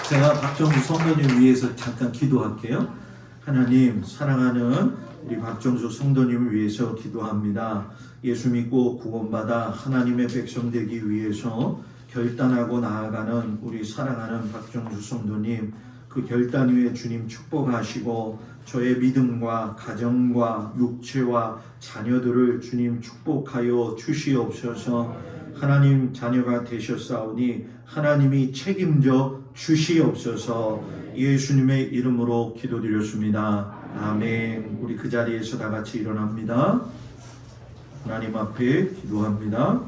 제가 박정숙 성도님 위해서 잠깐 기도할게요. 하나님, 사랑하는 우리 박정숙 성도님을 위해서 기도합니다. 예수 믿고 구원받아 하나님의 백성 되기 위해서 결단하고 나아가는 우리 사랑하는 박정숙 성도님, 그 결단 위에 주님 축복하시고 저의 믿음과 가정과 육체와 자녀들을 주님 축복하여 주시옵소서. 하나님 자녀가 되셨사오니 하나님이 책임져 주시옵소서. 예수님의 이름으로 기도드렸습니다. 아멘. 우리 그 자리에서 다 같이 일어납니다. 하나님 앞에 기도합니다.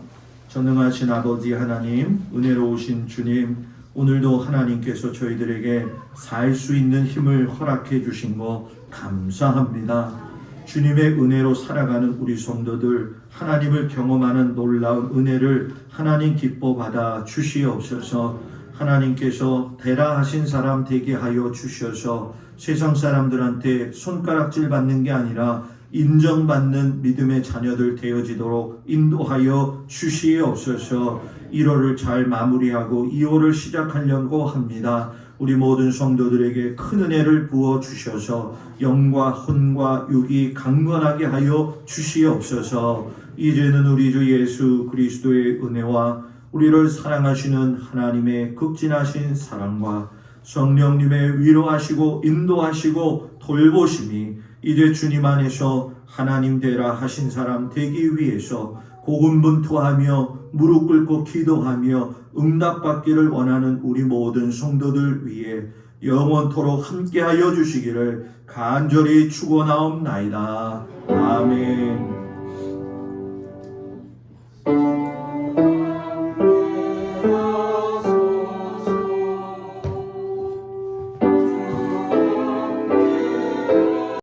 전능하신 아버지 하나님, 은혜로우신 주님, 오늘도 하나님께서 저희들에게 살 수 있는 힘을 허락해 주신 거 감사합니다. 주님의 은혜로 살아가는 우리 성도들, 하나님을 경험하는 놀라운 은혜를 하나님 기뻐 받아 주시옵소서. 하나님께서 대라 하신 사람 되게 하여 주셔서 세상 사람들한테 손가락질 받는 게 아니라 인정받는 믿음의 자녀들 되어지도록 인도하여 주시옵소서. 1월을 잘 마무리하고 2월을 시작하려고 합니다. 우리 모든 성도들에게 큰 은혜를 부어 주셔서 영과 혼과 육이 강건하게 하여 주시옵소서. 이제는 우리 주 예수 그리스도의 은혜와 우리를 사랑하시는 하나님의 극진하신 사랑과 성령님의 위로하시고 인도하시고 돌보심이 이제 주님 안에서 하나님 되라 하신 사람 되기 위해서 고군분투하며 무릎 꿇고 기도하며 응답받기를 원하는 우리 모든 성도들 위해 영원토록 함께하여 주시기를 간절히 축원하옵나이다. 아멘.